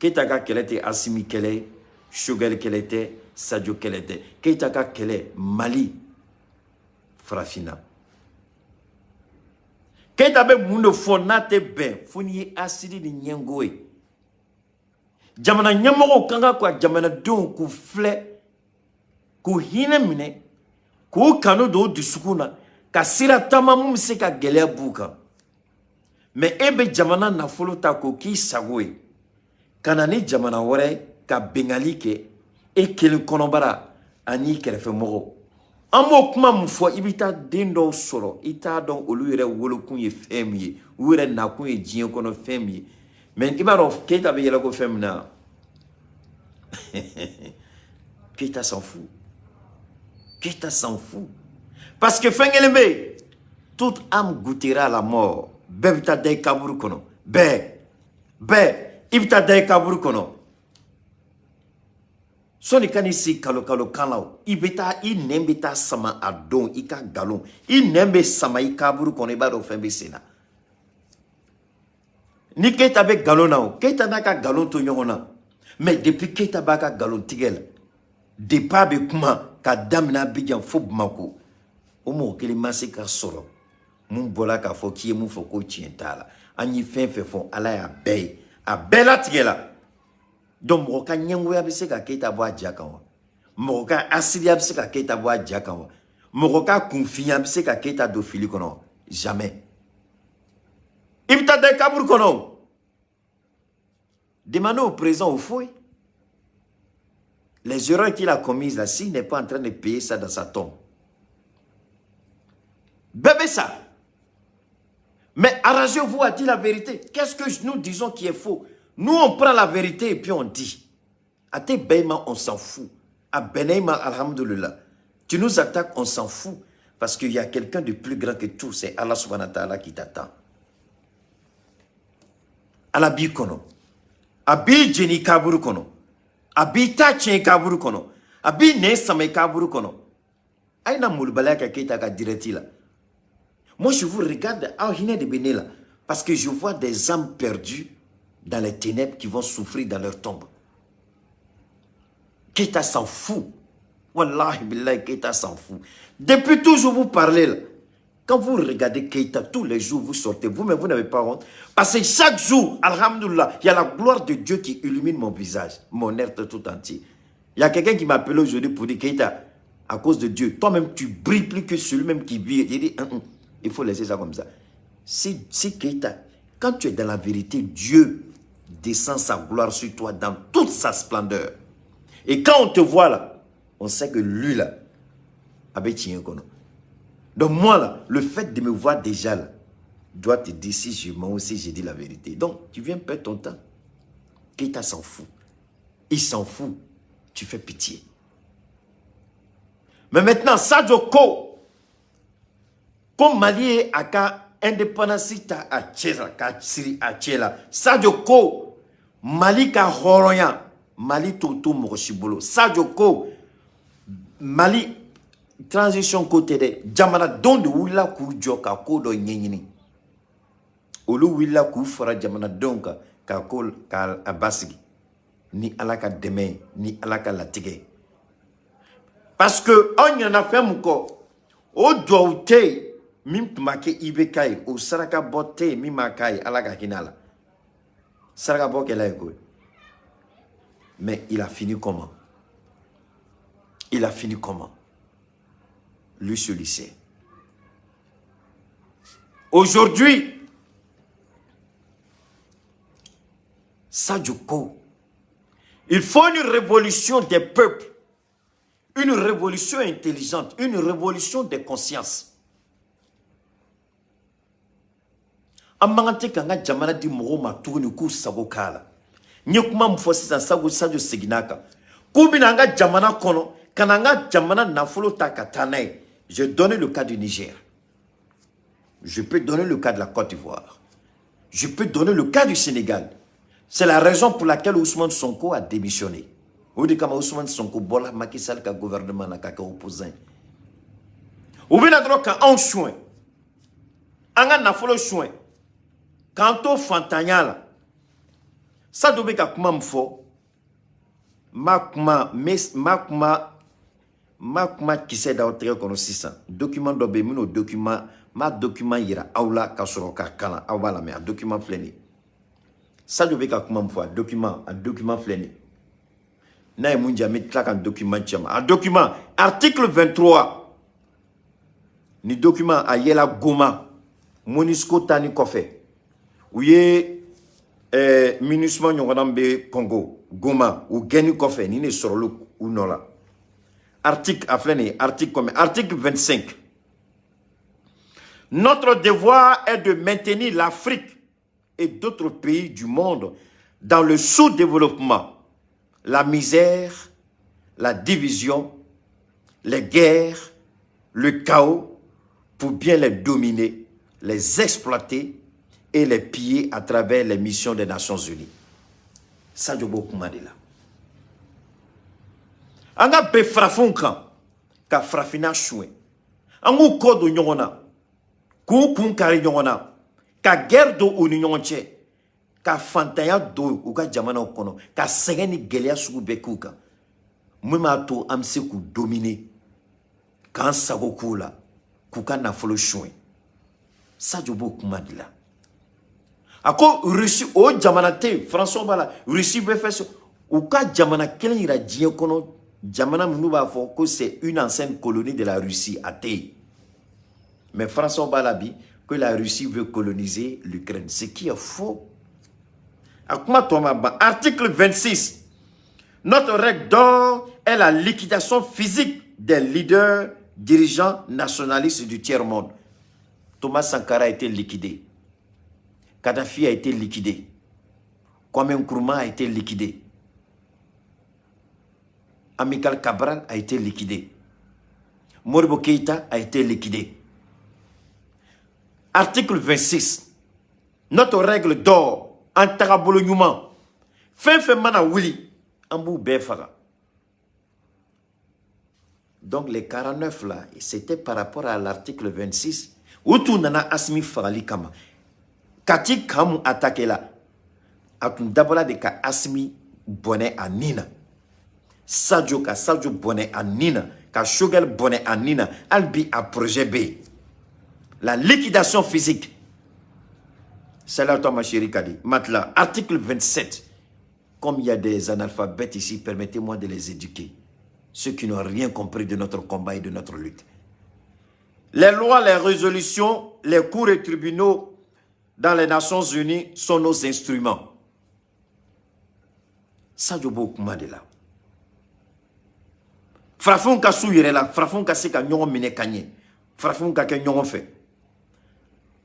Keita ka kɛlɛ tɛ Asimi kɛlɛ ye Choguel kɛlɛ tɛ Sadio kɛlɛ tɛ Keita ka kɛlɛ Mali farafinna Keita bɛ mun de fɔ n'a tɛ bɛn fo n'i ye asidi ni ɲɛngo ye jamana ɲɛmɔgɔw kan ka ka jamanadenw k'u filɛ k'u hinɛ minɛ k'u kanu don u dusukun na ka sira taama mun bɛ se ka gɛlɛya b'u kan mais e bɛ jamana nafolo ta k'o k'i sago ye ka na ni jamana wɛrɛ ka bengali kɛ e kelen kɔnɔbara ani kɛrɛfɛmɔgɔw an b'o kuma mun fɔ i bɛ taa den dɔw sɔrɔ i t'a dɔn olu yɛrɛ wolokun ye fɛn min ye u yɛrɛ nakun ye diɲɛ kɔnɔ fɛn min ye mais i b'a dɔn Keita bɛ yɛlɛ ko fɛn min na Keita s'en fout Keita s'en fout parce que fɛn kelen bɛ yen toute âme goûtera à la mort bɛɛ bɛ taa da i kaburu kɔnɔ bɛɛ i bɛ taa da i kaburu kɔnɔ sɔni ka n'i sigi kalo kan la i bɛ taa i nɛn bɛ taa sama a don i ka nkalon i nɛn bɛ sama i kaburu kɔnɔ i b'a dɔn fɛn bɛ sen na ni Keita bɛ nkalon na o Keita n'a ka nkalon to ɲɔgɔn na mais depuis Keita b'a ka nkalon tigɛ la depuis a bɛ kuma ka daminɛ Abidjan fo Bamako o mɔgɔ kelen ma se ka sɔrɔ mun bɔra k'a fɔ k'i ye mun fɔ ko tiɲɛ t'a la an ye fɛn fɛn fɔ Ala y'a bɛɛ ye a bɛɛ latigɛ la donc mɔgɔ ka ɲɛngoya bɛ se ka Keita bɔ a ja kan wa mɔgɔ ka asidiya bɛ se ka Keita bɔ a ja kan wa mɔgɔ ka kunfinya bɛ se ka Keita don fili kɔnɔ jamais i bɛ taa da i kaburu kɔnɔ demandez au président au fouet les erreurs qu'il a commises là s'il n'est pas en train de payer ça dans sa tombe bébé ça. Mais arrangez-vous à dire la vérité. Qu'est-ce que nous disons qui est faux? Nous, on prend la vérité et puis on dit. À tes baïma, on s'en fout. À Benaïma, alhamdoulilah. Tu nous attaques, on s'en fout. Parce qu'il y a quelqu'un de plus grand que tout. C'est Allah subhanahu wa ta'ala qui t'attend. Alabi kono. Abi jeni kaburu kono. Abi tachen kaburu kono. Abi ne samay kaburu kono. Aïna moulbala ka Keita ka direti la. Moi, je vous regarde parce que je vois des âmes perdues dans les ténèbres qui vont souffrir dans leur tombe. Keita s'en fout. Wallahi billahi, Keita s'en fout. Depuis toujours vous parlez là. Quand vous regardez Keita, tous les jours vous sortez, vous-même vous n'avez pas honte. Parce que chaque jour, alhamdoulilah, il y a la gloire de Dieu qui illumine mon visage, mon être tout entier. Il y a quelqu'un qui m'appelle aujourd'hui pour dire Keita, à cause de Dieu, toi-même tu brilles plus que celui-même qui vit. Il dit, il faut laisser ça comme ça. Si Keita, quand tu es dans la vérité, Dieu descend sa gloire sur toi dans toute sa splendeur. Et quand on te voit là, on sait que lui là, donc moi là, le fait de me voir déjà là, doit te dire si je mens ou si j'ai dit la vérité. Donc tu viens perdre ton temps. Keita s'en fout. Il s'en fout. Tu fais pitié. Mais maintenant, Sadio Ko, comme Mali a ka indépendance ta a tchela, ka siri a tchela. Sadio Ko, Mali ka horonya, Mali toto moroshibolo. Sadio Ko, Mali transition côté de jamana don de willa ku joka ko do nyenyini. Olu willa ku fara jamana don ka ko ka abasigi. Ni alaka deme, ni alaka latige. Parce que on y en a fait mouko. O doute mim tumake ibekai o saraka botte mimakai alaka kinala. Saraka boke la école. Mais il a fini comment? Il a fini comment? Lui ce lycée. Aujourd'hui, Sadio Ko, il faut une révolution des peuples. Une révolution intelligente, une révolution des consciences. Amangante kanga jamana di mogo matuni ku sagokala. Nyekuma mfosi sa Sadio Seginaka. Kubinanga Jamana Kono, Kananga Jamana Nafolo Takatane. Je donne le cas du Niger. Je peux donner le cas de la Côte d'Ivoire. Je peux donner le cas du Sénégal. C'est la raison pour laquelle Ousmane Sonko a démissionné. Ou dit comme Ousmane Sonko, Bola Macky Sall, ka gouvernement, na ka opposant. Ou bien la drogue, quand on chouin. Anga Nafolo chouin. Quand on fantanya, ça doit être comme fo. Makma qui s'est d'entrer comme 600. Document d'obémino, document, ma document ira, aula, kasoroka, kala, awala, mais un document fléné. Ça doit être comme fo, un document fléné. N'a pas mis un document, un document, article 23. Ni document à Yela Goma, Monisco Tani Kofe. Ouye, MINUSMA Nyonganambe Congo, Goma, ou Geni Kofe, ni ne sorolo ou nola. Article 25. Notre devoir est de maintenir l'Afrique et d'autres pays du monde dans le sous-développement, la misère, la division, les guerres, le chaos, pour bien les dominer, les exploiter et les piller à travers les missions des Nations Unies. Ça, je beaucoup là. Anga be frafunka ka frafina choué. Angu kodo nyongona. Ku kari nyongona. Ka guerre do union tche. Ka fantaya do uka jamana okono. Ka sengeni gelia sugu bekuka. Mwema to amse ku dominer. Kan sago kula. Kuka na folo choué. Ça, je beaucoup là. Ako Russie o jamana te François Bala Russie veut faire ça. Uka jamana kelen ira dien kono. Jamana Mounouba Foko, c'est une ancienne colonie de la Russie athée. Mais François Balabi, que la Russie veut coloniser l'Ukraine. Ce qui est faux. Article 26. Notre règle d'or est la liquidation physique des leaders, dirigeants nationalistes du tiers-monde. Thomas Sankara a été liquidé. Kadhafi a été liquidé. Kwame Nkrumah a été liquidé. Amical Cabral a été liquidé. Modibo Keïta a été liquidé. Article 26. Notre règle d'or, en tarabolo fait mana wili, ambou befara. Donc les 49 là, c'était par rapport à l'article 26. Où tout nana asmi farali kama. Kati kamu attaqué là. Atun dabola de ka asmi bonnet à Nina. Sadio bonnet à Nina, ka Shogel bonnet à Nina, Albi à projet B. La liquidation physique. C'est là, toi, ma chérie Kadi. Maintenant, article 27. Comme il y a des analphabètes ici, permettez-moi de les éduquer. Ceux qui n'ont rien compris de notre combat et de notre lutte. Les lois, les résolutions, les cours et tribunaux dans les Nations Unies sont nos instruments. Sadio Bokumadela. Frafon ka su yere la, frafon ka se ka nyongo mine kanye. Frafon ka ke nyongo fe.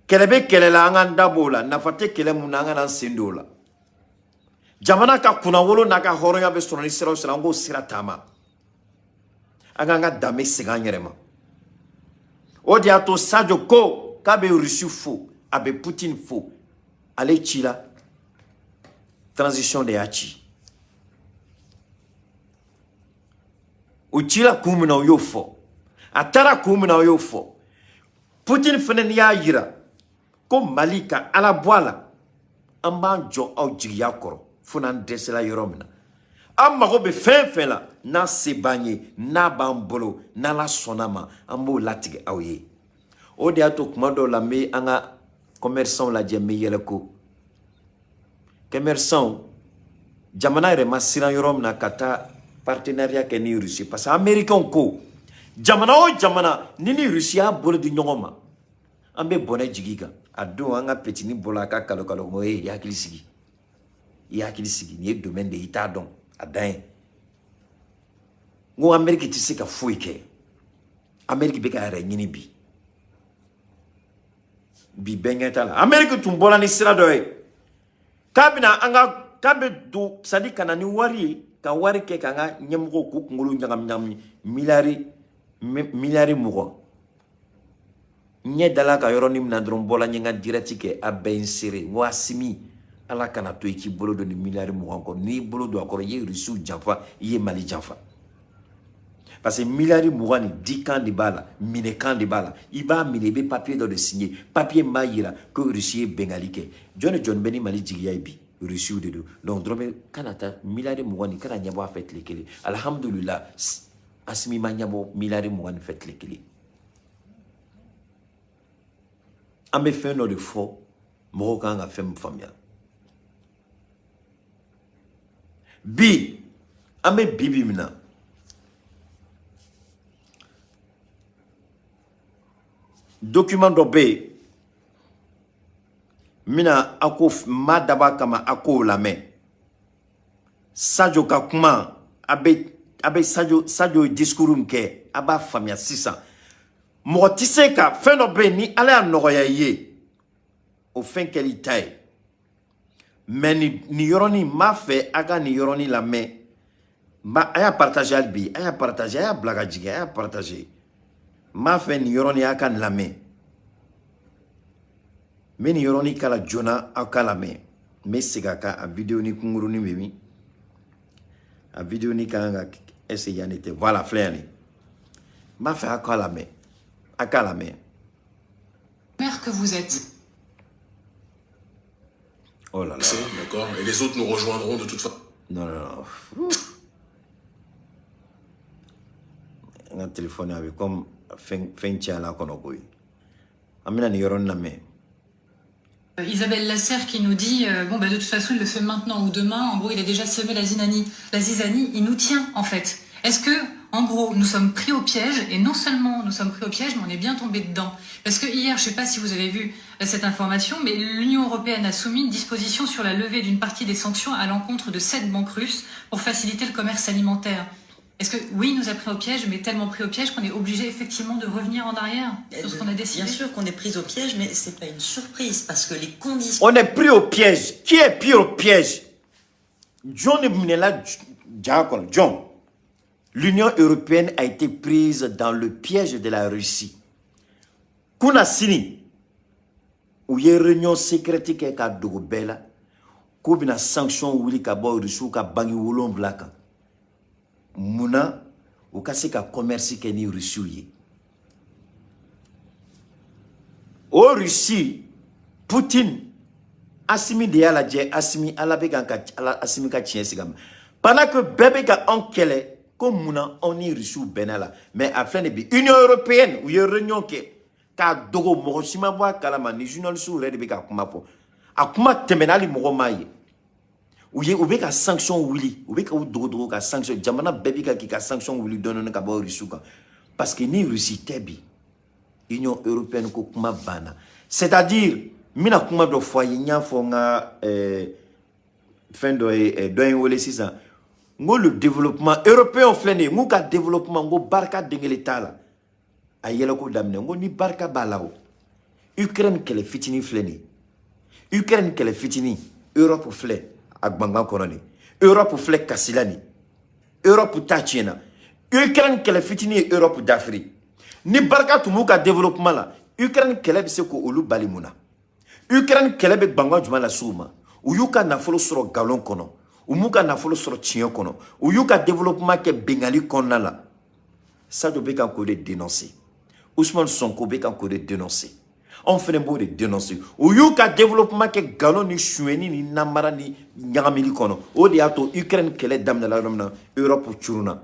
Kelebe kelela anganda bola, nafate kele munanga nan sendola. Jamana ka kuna wolo naka horonya be sononi sira ngo sira tama. Anganga dame seganyerema. Odi ato Sadio ko kabe Russie fou, abe Poutine fou. Ale chila. Transition de Hachi. Uchila kumuna yofo. Atara kumuna yofo. Poutine fenen ya yira. Ko Malika ala boala. Amban jo au jiya koro. Funan desela yoromina. Amma go be fen la. Na sebanye. Na bambolo. Na la sonama. Ambo latige awye. Ode ato kumando la me anga commerçant la jeme yeleko. Commerçant. Jamana rema siran yoromina kata partenariat ke ni Russie parce que américain ko jamana o jamana ni Russie a bolo di nyongoma ambe bonne jigiga ado anga petini bola ka kalo mo e yakili sigi ni domaine de ita don adan ngo Amérique ti se ka fuike Amérique be ka re nyini bi bengeta la Amérique tumbola ni sira doy kabina anga kabe do sadi kanani wari ka wari ke kanga nyemgo ku ngulu nyam milari mugo nye dala ka yoro ni mna dron bola nyenga direct ke abe insere wasimi ala kana to iki bolo do ni milari mugo ko ni bolo do akoro ye risu janfa ye mali janfa parce que milari mugo ni 10 kan di bala mine kan di bala iba mine be papier do de signer papier mayira que Russie bengali ke John Beni mali jigiya bi Russie de do donc drome kanata milari mugo ni kana nyabo fait lekele alhamdulillah asmi ma nyabo milari mugo ni fait lekele ame fait no de faux mo ka nga fem famia bi ame bibi mina document do be mina ako ma daba kama ako lame Sadio ka kuma abe Sadio discours ke aba famia 600 mo tise ka fen do be ni ala noya ye o fen keli tay mais ni yoroni ma fait aga ni yoroni la main ma aya partager albi aya partager aya blaga jiga aya partager ma fait ni yoroni aka la main mais ni yoroni kala jona aka la main mais sigaka a vidéo ni kunguru ni mimi a vidéo ni kanga essayer n'était voilà flair ni ma fait aka la main mère que vous êtes. Oh là là. D'accord. Et les autres nous rejoindront de toute façon. Non. Un téléphone avec comme fin là qu'on a eu. Amina ni yoron namé. Isabelle Lasserre qui nous dit bon bah de toute façon il le fait maintenant ou demain. En gros il a déjà semé la zizanie. Il nous tient en fait. Est-ce que en gros nous sommes pris au piège et non seulement nous sommes pris au piège mais on est bien tombé dedans. Parce que hier je sais pas si vous avez vu cette information mais l'Union européenne a soumis une disposition sur la levée d'une partie des sanctions à l'encontre de 7 banques russes pour faciliter le commerce alimentaire. Est-ce que oui, il nous a pris au piège, mais tellement pris au piège qu'on est obligé effectivement de revenir en arrière sur ce qu'on a décidé? Bien sûr qu'on est pris au piège, mais c'est pas une surprise parce que les conditions... On est pris au piège. Qui est pris au piège? John Minela John. L'Union européenne a été prise dans le piège de la Russie. Kuna sini, où il y a une réunion secrète qui est à Dogobela, où il y a une sanction où il y a une Russie qui a bangi wolon blaka. Mouna, ou kasi ka commerce qui est Russie. Au Russie, Poutine, Assimi de la dje, Assimi alabega Assimi ka tien sigam. Pendant que bébé ka enkele, comme Mouna, on y Russie benala. Mais à fin de bi, Union européenne, où il y a une réunion qui ka dogo moroshima boa kalama, ni journal sous red beka kumafo. Akuma temenali moromaye. Ou bien ka sanction wili ou bien ka dogo ka sanction jamana bébé ki ka sanction wili donne ka ba Russie parce que ni Russie tebi Union européenne ko kuma bana c'est-à-dire mina kuma do foyer nya fo nga fin do wole 600 ngo le développement européen flené ngo ka développement ngo barka dengele tala ayela ko damne ngo ni barka balao Ukraine kele fitini flené Ukraine kele fitini Europe flé Agbangban Koroni. Europe flek Kassilani. Europe Tachina. Ukraine kele fitini Europe d'Afrique. Ni barka tumuka développement la. Ukraine kele bise ko olu balimuna. Ukraine kele be bangwa juma la souma. Uyuka na folo soro galon kono. Umuka na folo soro chien kono. Uyuka développement ke bengali konna la. Ça doit be kan ko de dénoncer. Ousmane Sonko be kan ko de dénoncer. On fait un beau de dénoncer. Ou you ka développement que galon ni choueni ni namara ni nyagamili kono. O de ato Ukraine kele dam na la romna Europe churuna.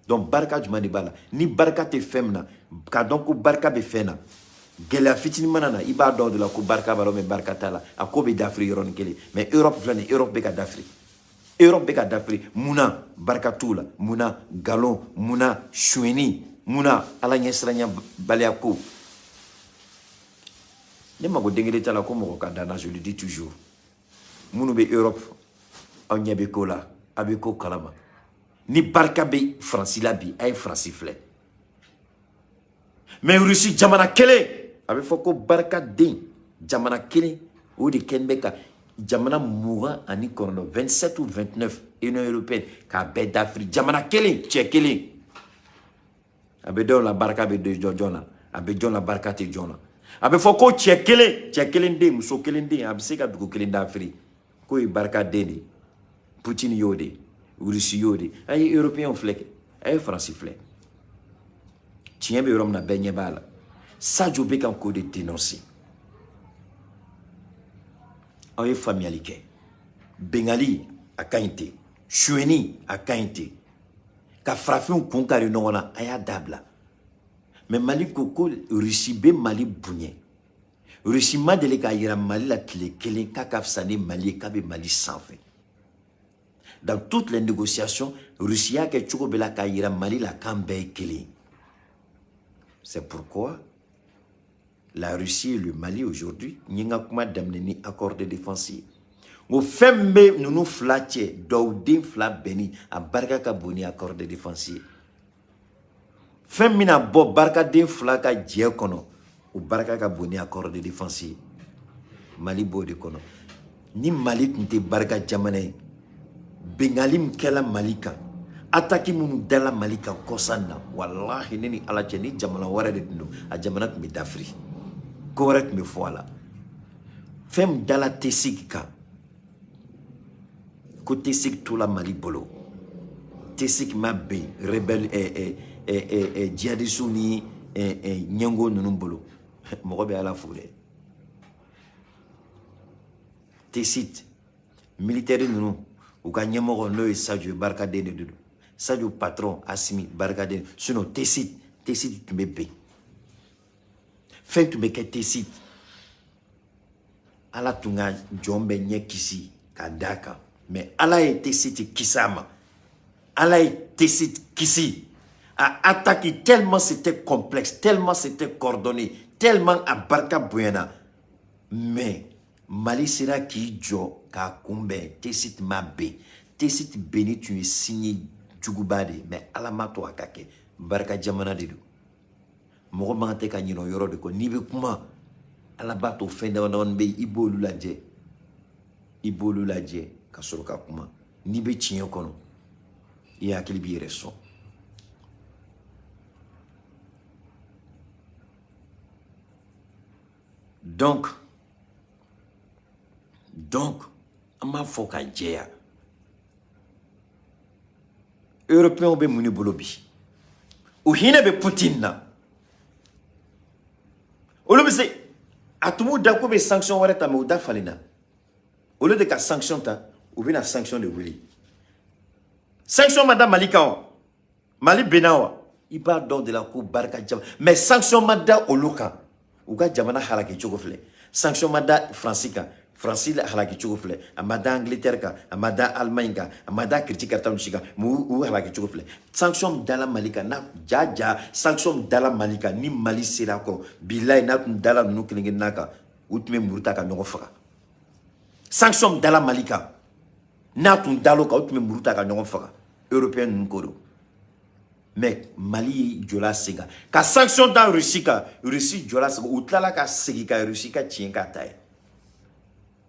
Donc barka jumani bala. Ni barka te femna. Ka donc barka be fena. Gela fitini manana iba do de la ko barka baro me barka tala. A ko be d'Afrique ron kele. Mais Europe flani Europe be ka d'Afrique. Europe be ka d'Afrique. Muna barka tula. Muna galon. Muna choueni. Muna ala nyesranya baliako. Je le dis toujours. Mounoube Europe, on y a beko là, abeko kalama. Ni barka be France labi, ay France flé. Mais Russie jamana kele, avec foko barka din, jamana kele, ou de kenbeka. jamana mourant ani kɔnɔntɔn 27 ou 29 Union européenne k'a bɛɛ d'Afrique jamana kelen cɛ kelen a bɛ dɔw la barika bɛ don jɔn na a bɛ jɔn la barika tɛ jɔn na a bɛ fɔ ko cɛ kelen den muso kelen den a bɛ se ka dugu kelen d'Afrique k'o ye barika den de Poutine y'o de Russie y'o de a ye européen filɛ kɛ a ye Faransi filɛ tiɲɛ bɛ yɔrɔ min na bɛɛ ɲɛ b'a la Sadio bɛ kan k'o de dénoncer aw ye faamuyali kɛ bengali a ka ɲi ten suyeni a ka ɲi ten ka farafinw kun kari ɲɔgɔn na a y'a dabila mais Mali ko ko Russie bɛ Mali bonya Russie ma deli k'a yira Mali la tile kelen k'a ka fisa ni Mali ye k'a bɛ Mali sanfɛ dans toutes les négociations Russie y'a kɛ cogo bɛɛ la k'a yira Mali la k'an bɛɛ ye kelen c'est pourquoi la Russie et le Mali aujourd'hui, n'y a pas d'amener accord de défense. Au fait, nous nous flatons, d'où flat béni, à barka kaboni accord de défense. Femme mina bo barka din flaka diekono, ou barka kaboni accord de défense. Mali bo de kono. Ni Mali n'te barka jamane, bengalim kela Malika. Attaque munu dala Malika kosana, wallahi nini ala jeni jamana wara de dino, a jamana mi d'Afrique. Correct me voilà. Femme dans la Tessik ka. Ko Tessik tout la Mali bolo. Tessik mabbe rebelle djihadisouni nyango nunu bolo. Moko be ala foule. Tessit militaire nunu ou ka nyamoro no e Sadio barkade de dudu. Sadio patron Assimi barkade. Sinon Tessit tu me paye. Fait tu me Tessit ala tunga jombe nye kisi kadaka mais ala e Tessit kisama ala e Tessit kisi a attaqué tellement c'était complexe tellement c'était coordonné tellement à barka buyana mais Mali sera qui jo ka kumbe Tessit mabbe Tessit beni tu es signé jugubade mais ala mato akake barka jamana dedu mɔgɔ man tɛ ka ɲinɛ yɔrɔ de kɔ n'i bɛ kuma ala b'a to fɛn damadamanin bɛ yen i b'olu lajɛ ka sɔrɔ ka kuma n'i bɛ tiɲɛ kɔnɔ i hakili b'i yɛrɛ sɔn donc an b'a fɔ ka jɛya européens bɛ mun de bolo bi u hinɛ bɛ Poutine na olu bɛ se a tun b'u da k'u bɛ sanction wɛrɛ ta mais u da falenna au lieu de ka sanction ta u bɛna sanction de wuli sanction ma da Mali kan wa Mali benna wa i b'a dɔn de la ko barika jamana mais sanction ma da olu kan u ka jamana halaki cogo filɛ sanction ma da Faransi kan Faransi la halaki cogo filɛ a ma da Angleterre kan a ma da Allemagne kan a ma da kiriti karitaw si kan mais u halaki cogo filɛ sanction dala Mali kan na ja sanction dala Mali kan ni Mali sera kɔ bilayi n'a tun dala ninnu kelen kelen na kan u tun bɛ muru ta ka ɲɔgɔn faga sanction dala Mali kan n'a tun dala o kan u tun bɛ muru ta ka ɲɔgɔn faga européen ninnu ko don mais Mali ye jɔla sen kan ka sanction da Russie kan Russie jɔla sen kan u tilala ka segin ka Russie ka tiɲɛ k'a ta ye.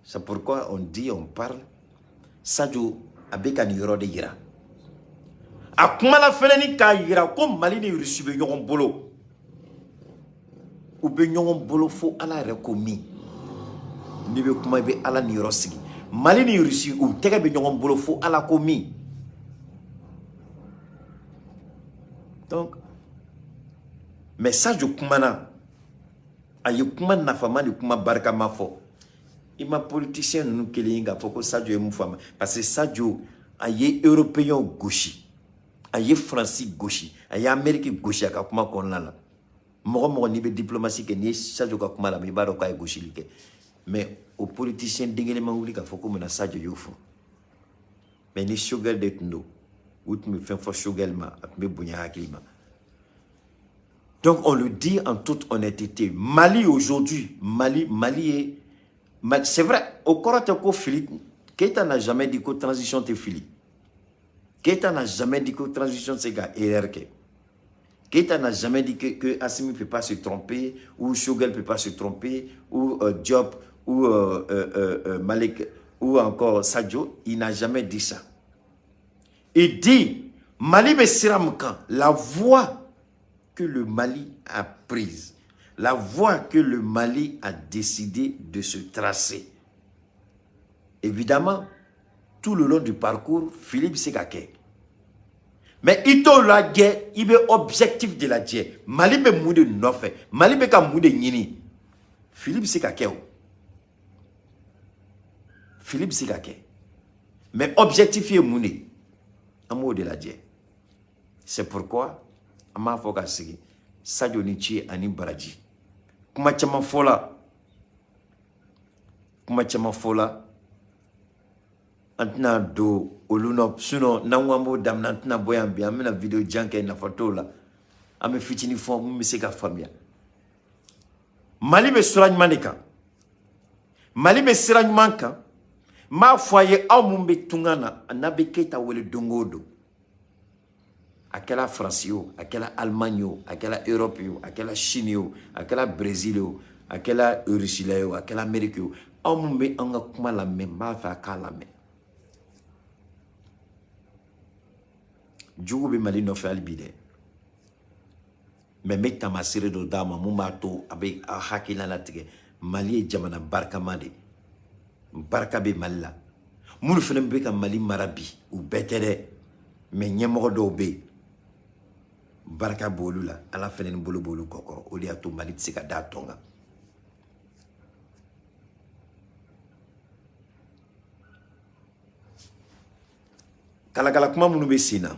C'est pourquoi on dit, on parle. Sadio abeka ni yoro de yira. A kuma la fele ni ka yira ko Mali ni Russie be ɲɔgɔn bolo. U be ɲɔgɔn bolo fo ala yɛrɛ ko min. Ni be kuma be ala ni yɔrɔ sigi. Mali ni Russie u tɛgɛ be ɲɔgɔn bolo fo ala ko min. Donc mais Sadio kumana a ye kuma nafama ni kuma barikama fɔ. Il m'a politicien nous qui l'inga faut que Sadio est mon femme parce que Sadio a yé européen gauchi a yé français gauchi a yé américain gauchi a kuma kon la mɔgɔ ni be diplomatie que ni Sadio ka kuma la mais ba do ka gauchi like mais au politicien dingele ma wuli ka faut que mena Sadio yo fo mais ni sugar de tundo out me fait for sugar ma me bunya hakilima. Donc on le dit en toute honnêteté, Mali aujourd'hui, Mali est c'est vrai, au Korote ko Philippe, Keita n'a jamais dit que transition te Philippe. Keita n'a jamais dit que transition c'est gars RRK. Keita n'a jamais dit que Assimi ne peut pas se tromper, ou Shogel ne peut pas se tromper, ou Diop, ou Malek ou encore Sadio, il n'a jamais dit ça. Il dit, Mali be siramkan, la voie que le Mali a prise, la voie que le Mali a décidé de se tracer. Évidemment, tout le long du parcours, Philippe Sekake. Mais il y la guerre, il est objectif de la guerre. Mali be moude nofe, Mali be ka moude nini. Philippe Sekake. Philippe Sekake. Mais objectif est moude. Amour de la guerre. C'est pourquoi, ama foka sigi, Sadio Nichi ani Baraji. Kuma chama fola. Antna do oluno suno nangwambo dam nantna boyambi amena video janke na photo la ame fitini fo miseka famia Mali be suragnement kan Mali be suragnement kan ma foye awmumbe tungana anabe keta wele dongodo akela France yo akela Allemagne yo akela Europe yo akela Chine yo akela Brésil yo akela Russie yo akela Amérique yo awmumbe anga kuma la memba fa kala me Djougou be Mali no fait albide. Mais mec tamasire do dama mumato abe hakila latige. Mali jamana barka made. Barka be Mali. Mulu fene be ka Mali marabi ou betere. Mais nyemoro do be. Barka bolu la ala fene bolu koko oli ato Mali tsika datonga. Kala kuma munu be sina.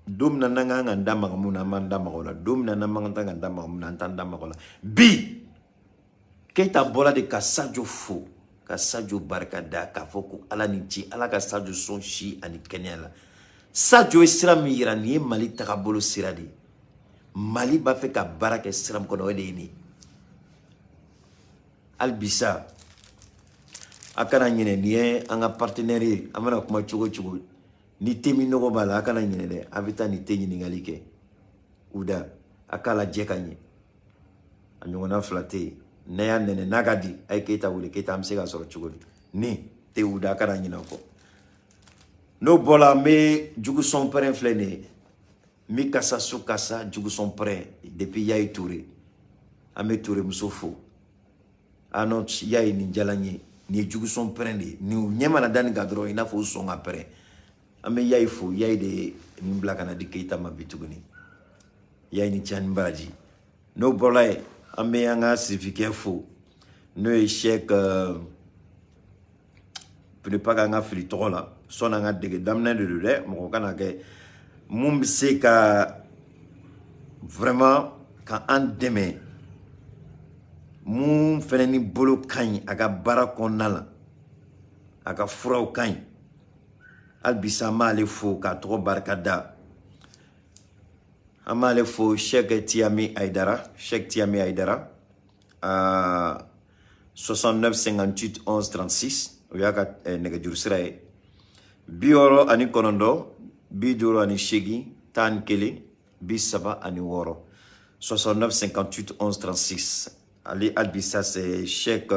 Dom na nanga nganda magamuna manda magola dom na namanga nganda magamuna antanda magola bi keta bola de ka Sadio fo ka Sadio barkada ka foko ala ninchi ala ka Sadio son shi ani kenyala Sadio islam irani Mali takabolo siradi Mali ba fe ka baraka islam kono wede ni albisa akana nyene nie anga partenaire amana kuma chugo ni temi nogo bala akana nyine de avita ni tenyi ningalike uda akala jekanye anyongona flate naya nene nagadi ay keta wule keta amsega soro chugoli ni te uda akana nyina ko no bola me jugu son pren flene mi kasa su kasa jugu son pren depuis Yaya Touré ame Touré musofo anot Yaya ni jalanye ni jugu son pren ni nyema na dani gadro ina fo son après ame Yaya fo Yaya de ni blaka na dikita mabituguni Yaya ni chan Baraji no bola ame anga certificat fo no échec pour ne pas gagner flito là son anga de damna de le mo kana ke mum se ka vraiment quand en demain mum feneni bolo kagne aga barakonnala aga furaw kagne albisa male fo ka tro barkada amale fo Cheikh Tiami Aidara 69 58 11 36 oyaka nega jursirae bioro ani konondo bidoro ani shegi tan kele bisaba ani woro 69 58 11 36 ali albisa c'est Cheikh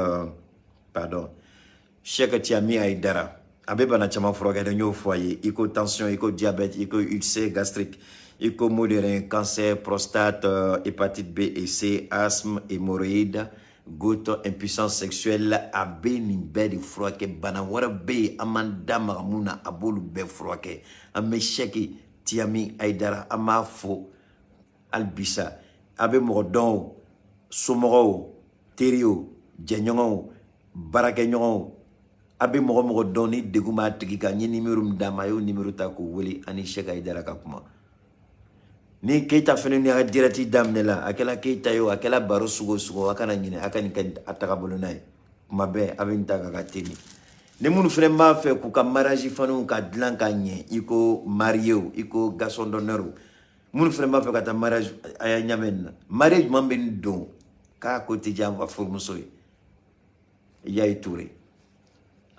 Cheikh Tiami Aidara abeba na chama froga de nyo foyer iko tension iko diabète iko ulcère gastrique iko modéré cancer prostate hépatite B et C asthme hémorroïde goutte impuissance sexuelle abeni bedi froke bana wara be amanda magamuna abolu be froke ame Cheikh Tiami Aidara amafo albisa abe modon somoro terio jenyongo barakenyo abe mogo doni deguma tigika ni numéro mdama yo numéro ta ko weli ani Cheikh Aidara ka kuma ni keita fene ni dirati damnela akela keita yo akela baro sugo akana nyine akani kan atakabolo nay kuma be abinta ka teni ne munu fene ma fe ku ka mariage fanu ka dlan ka nye iko mario iko garçon d'honneur munu fene ma fe ka ta mariage aya nyamen mariage mambe don ka côté jamba formuso Yaya Touré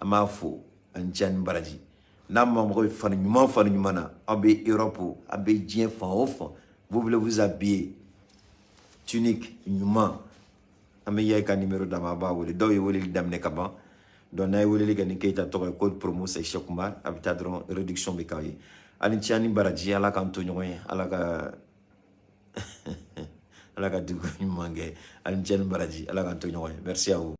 amafo anjan Baraji namma mo fanu nyumana abe Europe abe dien fan ofa vous voulez vous habiller tunique nyuma ame Yaya ka numéro dama ba wole do yo wole damne kaba donc n'a ye weleli kɛ ni Keita tɔgɔ ye code promo c'est Cheikh Oumar a bɛ taa dɔrɔn réduction bɛ k'aw ye ali ci ani baraji ala k'an to ɲɔgɔn ye ala ka ala ka dugu ɲuman kɛ ali ci ani baraji ala k'an to ɲɔgɔn ye merci à vous